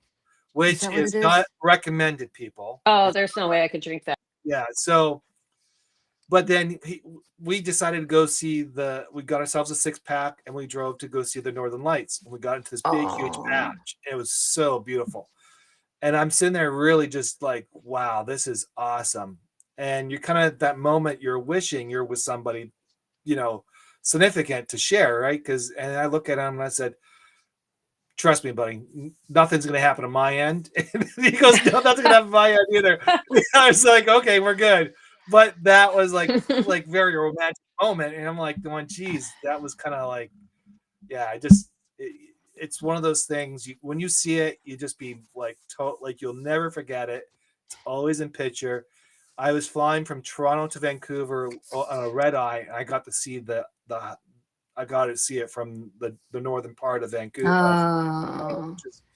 which that what is it is? not recommended, people. Oh, there's no way I could drink that. Yeah, so but then we decided to go see we got ourselves a 6-pack, and we drove to go see the Northern Lights, and we got into this big huge patch. It was so beautiful. And I'm sitting there really just like, wow, this is awesome. And you're kind of at that moment, you're wishing you're with somebody, significant to share, right? And I look at him and I said, trust me, buddy, nothing's going to happen on my end. And he goes, no, nothing's going to happen on my end either. I was like, okay, we're good. But that was like very romantic moment. And I'm like going, geez, that was kind of like, yeah, it's one of those things, when you see it, you just be like, you'll never forget it. It's always in picture. I was flying from Toronto to Vancouver on a red eye, and I got to see it from the northern part of Vancouver. Oh,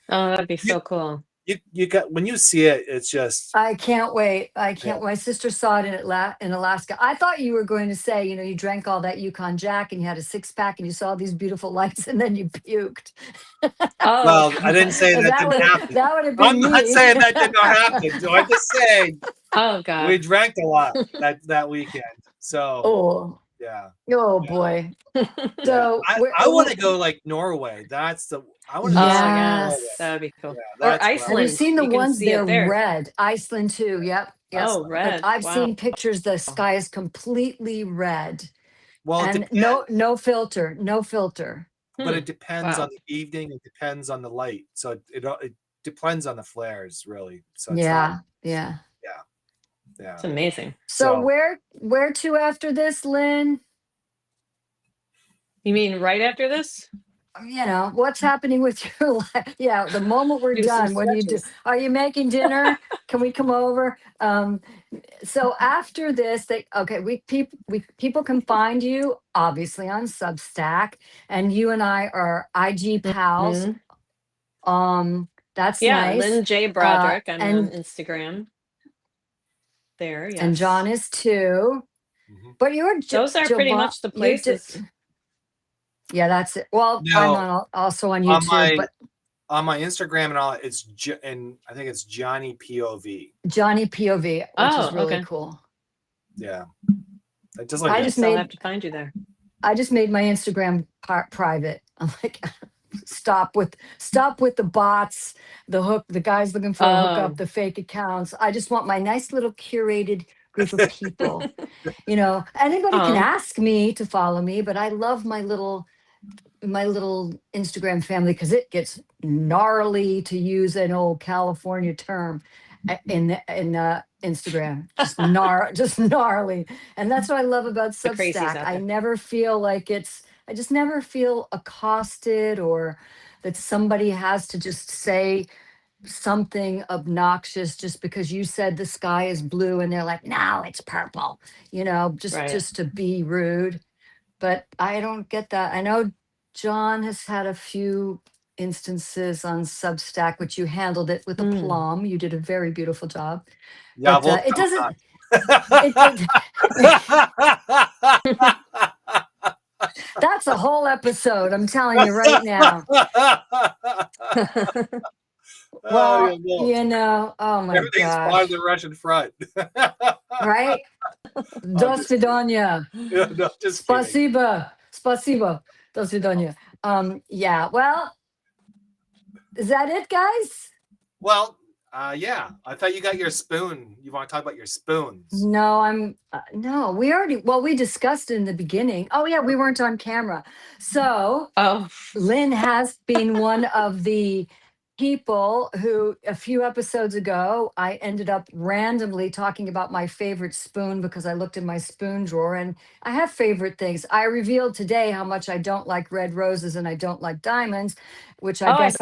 that'd be so cool. You got, when you see it, it's just, I can't wait. My sister saw it in Alaska. I thought you were going to say, you drank all that Yukon Jack and you had a 6-pack and you saw these beautiful lights and then you puked. Well, I didn't say that didn't happen. That would have been I'm not saying that did not happen. So I'm just saying, oh God, we drank a lot that weekend. So yeah. Oh boy. So I want to go like Norway. I want to go that would be cool. Yeah, or Iceland. Have you seen the ones there? Red? Iceland too. Yep. Yes. Oh, red. But I've seen pictures. The sky is completely red. Well, and no filter. But it depends on the evening. It depends on the light. So it depends on the flares, really. So it's yeah. It's amazing. So where to after this, Lynn? You mean right after this? What's happening with your life? Yeah, the moment we're done, what do you do? Are you making dinner? Can we come over? So after this, people can find you obviously on Substack, and you and I are IG pals. That's nice. Lynn J. Broderick. I'm on Instagram. There, yes. And John is too. But those are pretty much the places. Yeah, that's it. Well, I'm also on YouTube, but on my Instagram and all, and I think it's Johnny POV. Johnny POV, which is really cool. Yeah, I just have to find you there. I just made my Instagram private. I'm like, stop with the bots, the guys looking for a hookup, the fake accounts. I just want my nice little curated group of people. Anybody can ask me to follow me, but I love my little Instagram family because it gets gnarly, to use an old California term, in Instagram. Just gnarly. And that's what I love about Substack. I never feel like I just never feel accosted, or that somebody has to just say something obnoxious just because you said the sky is blue and they're like, no, it's purple, just to be rude. But I don't get that. I know John has had a few instances on Substack, which you handled it with aplomb. You did a very beautiful job. Yeah, but it doesn't. That's a whole episode, I'm telling you right now. Well, oh my everything's part of the Russian front. Right? До свидания. Спасибо. До свидания. Yeah, well, is that it, guys? Well, yeah. I thought you got your spoon. You want to talk about your spoons? No, no, we discussed in the beginning. Oh yeah, we weren't on camera. So Lynn has been one of the people who, a few episodes ago, I ended up randomly talking about my favorite spoon because I looked in my spoon drawer, and I have favorite things. I revealed today how much I don't like red roses and I don't like diamonds, which I guess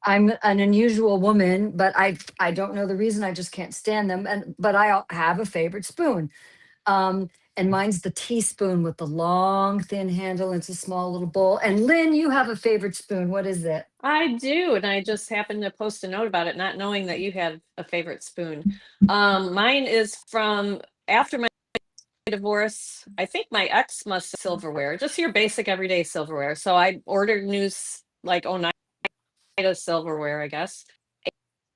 I'm an unusual woman, but I don't know the reason. I just can't stand them. But I have a favorite spoon. And mine's the teaspoon with the long, thin handle. It's a small little bowl. And Lynn, you have a favorite spoon. What is it? I do, and I just happened to post a note about it, not knowing that you had a favorite spoon. Mine is from after my divorce. I think my ex must have silverware, just your basic everyday silverware. So I ordered new like Oneida silverware, I guess.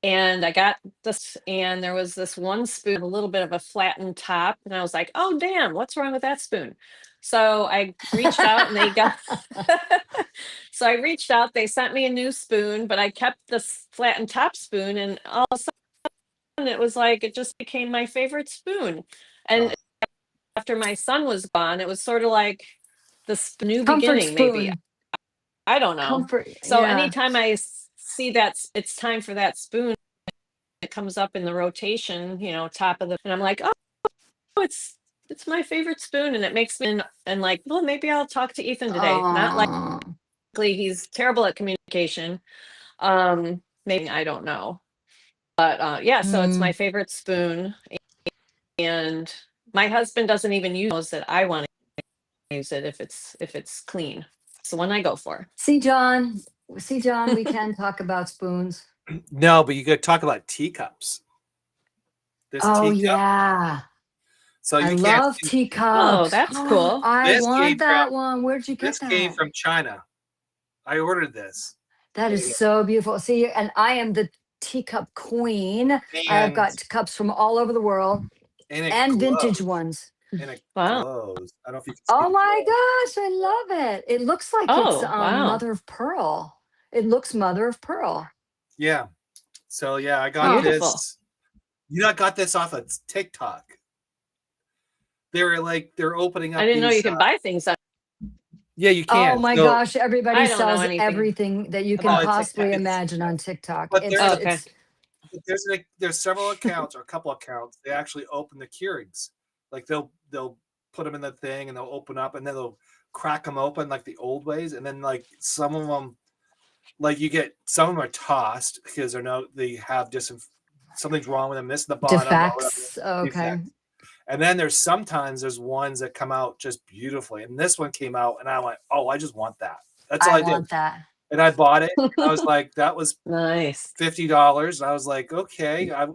And I got this, and there was this one spoon, a little bit of a flattened top, and I was like, "Oh, damn, what's wrong with that spoon?" So I reached out, and they got. So I reached out. They sent me a new spoon, but I kept this flattened top spoon, and all of a sudden, it was like it just became my favorite spoon. And after my son was gone, it was sort of like this new Comfort beginning, maybe. spoon. I don't know. Comfort. So Yeah. anytime I see that it's time for that spoon, it comes up in the rotation, top of the, and I'm like, oh, it's my favorite spoon, and it makes me and like, well, maybe I'll talk to Ethan today. Not Aw. likely, he's terrible at communication. Maybe, I don't know, but yeah. So it's my favorite spoon, and my husband doesn't even knows that I want to use it if it's clean. It's the one I go for. See, John, we can talk about spoons. No, but you could talk about teacups. This Oh, teacup. yeah. So you I can't love see- teacups. Oh, that's cool. I This came want that from- one. Where'd you get This that? came from China. I ordered this. That is so beautiful. See, and I am the teacup queen. I have And, got cups from all over the world and, it and vintage glows. ones. And it Wow. glows. I don't know if you can see Oh the my glow. gosh, I love it. It looks like Oh, it's wow. mother of pearl. It looks mother of pearl. Yeah. So yeah, I got Beautiful. this. I got this off of TikTok. They're opening up. I didn't know these, you could buy things on. Yeah, you can. Oh my So- gosh, everybody I don't know sells anything everything that you can about possibly TikTok. imagine on TikTok. But It's, there's- it's There's several accounts or a couple accounts. They actually open the Keurigs. Like they'll put them in the thing and they'll open up and then they'll crack them open like the old ways. And then like some of them, like some of them are tossed because they have something's wrong with them, missing the bottom. defects. Okay. Defects. And then there's ones that come out just beautifully. And this one came out and I went, oh, I just want that. That's all I did. Want that. And I bought it. I was like, that was Nice. $50. And I was like, okay. I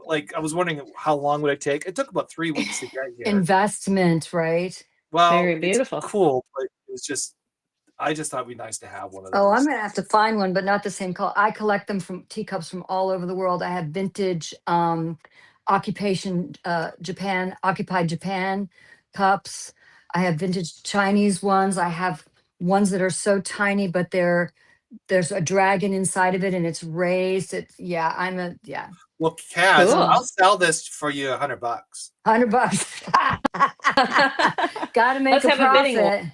was wondering how long would it take? It took about 3 weeks to get here. Investment, right? Well, Very beautiful. It's cool, but it was just, I just thought it'd be nice to have one of those. Oh, I'm gonna have to find one, but not the same color. I collect them from teacups from all over the world. I have vintage occupied Japan cups. I have vintage Chinese ones. I have ones that are so tiny, but there's a dragon inside of it and it's raised. Well, Kaz, Cool. I'll sell this for you $100. $100. Gotta make Let's a have a bidding profit.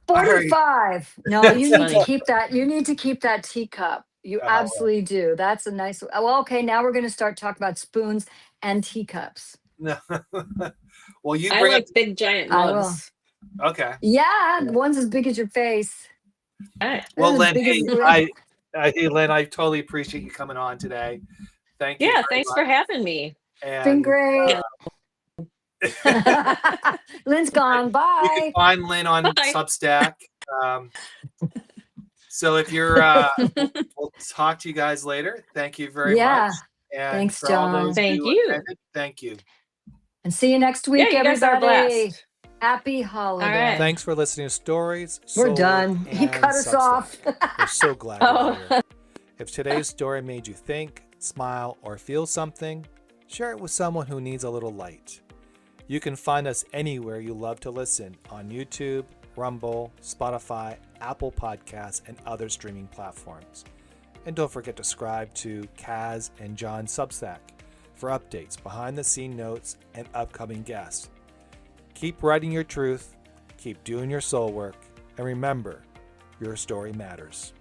45. No, you need to funny. keep that. You need to keep that teacup. You Oh, absolutely do. That's a nice. Well, okay, now we're going to start talking about spoons and teacups. No. Well, you I bring like it. big giant I will. mugs. Okay. Yeah, the one's as big as your face. All right. Well, They're as Lynn, big as hey, the rim. hey, Lynn, I totally appreciate you coming on today. Thank you. Yeah, very thanks much. for having me. And, Been great. Lynn's gone. You Bye. can find Lynn on Bye. Substack. So if you're, we'll talk to you guys later. Thank you very Yeah. much. And Thanks, for all John. those Thank who you. attended, thank you. And see you next week, Yeah, you guys are everybody. blessed. Happy holiday. All right. Thanks for listening to Stories. We're Soulwork, done. He and cut us Substack. off. We're so glad Oh. you're here. If today's story made you think, smile, or feel something, share it with someone who needs a little light. You can find us anywhere you love to listen on YouTube, Rumble, Spotify, Apple Podcasts, and other streaming platforms. And don't forget to subscribe to Kaz and John Substack for updates, behind-the-scene notes, and upcoming guests. Keep writing your truth, keep doing your soul work, and remember, your story matters.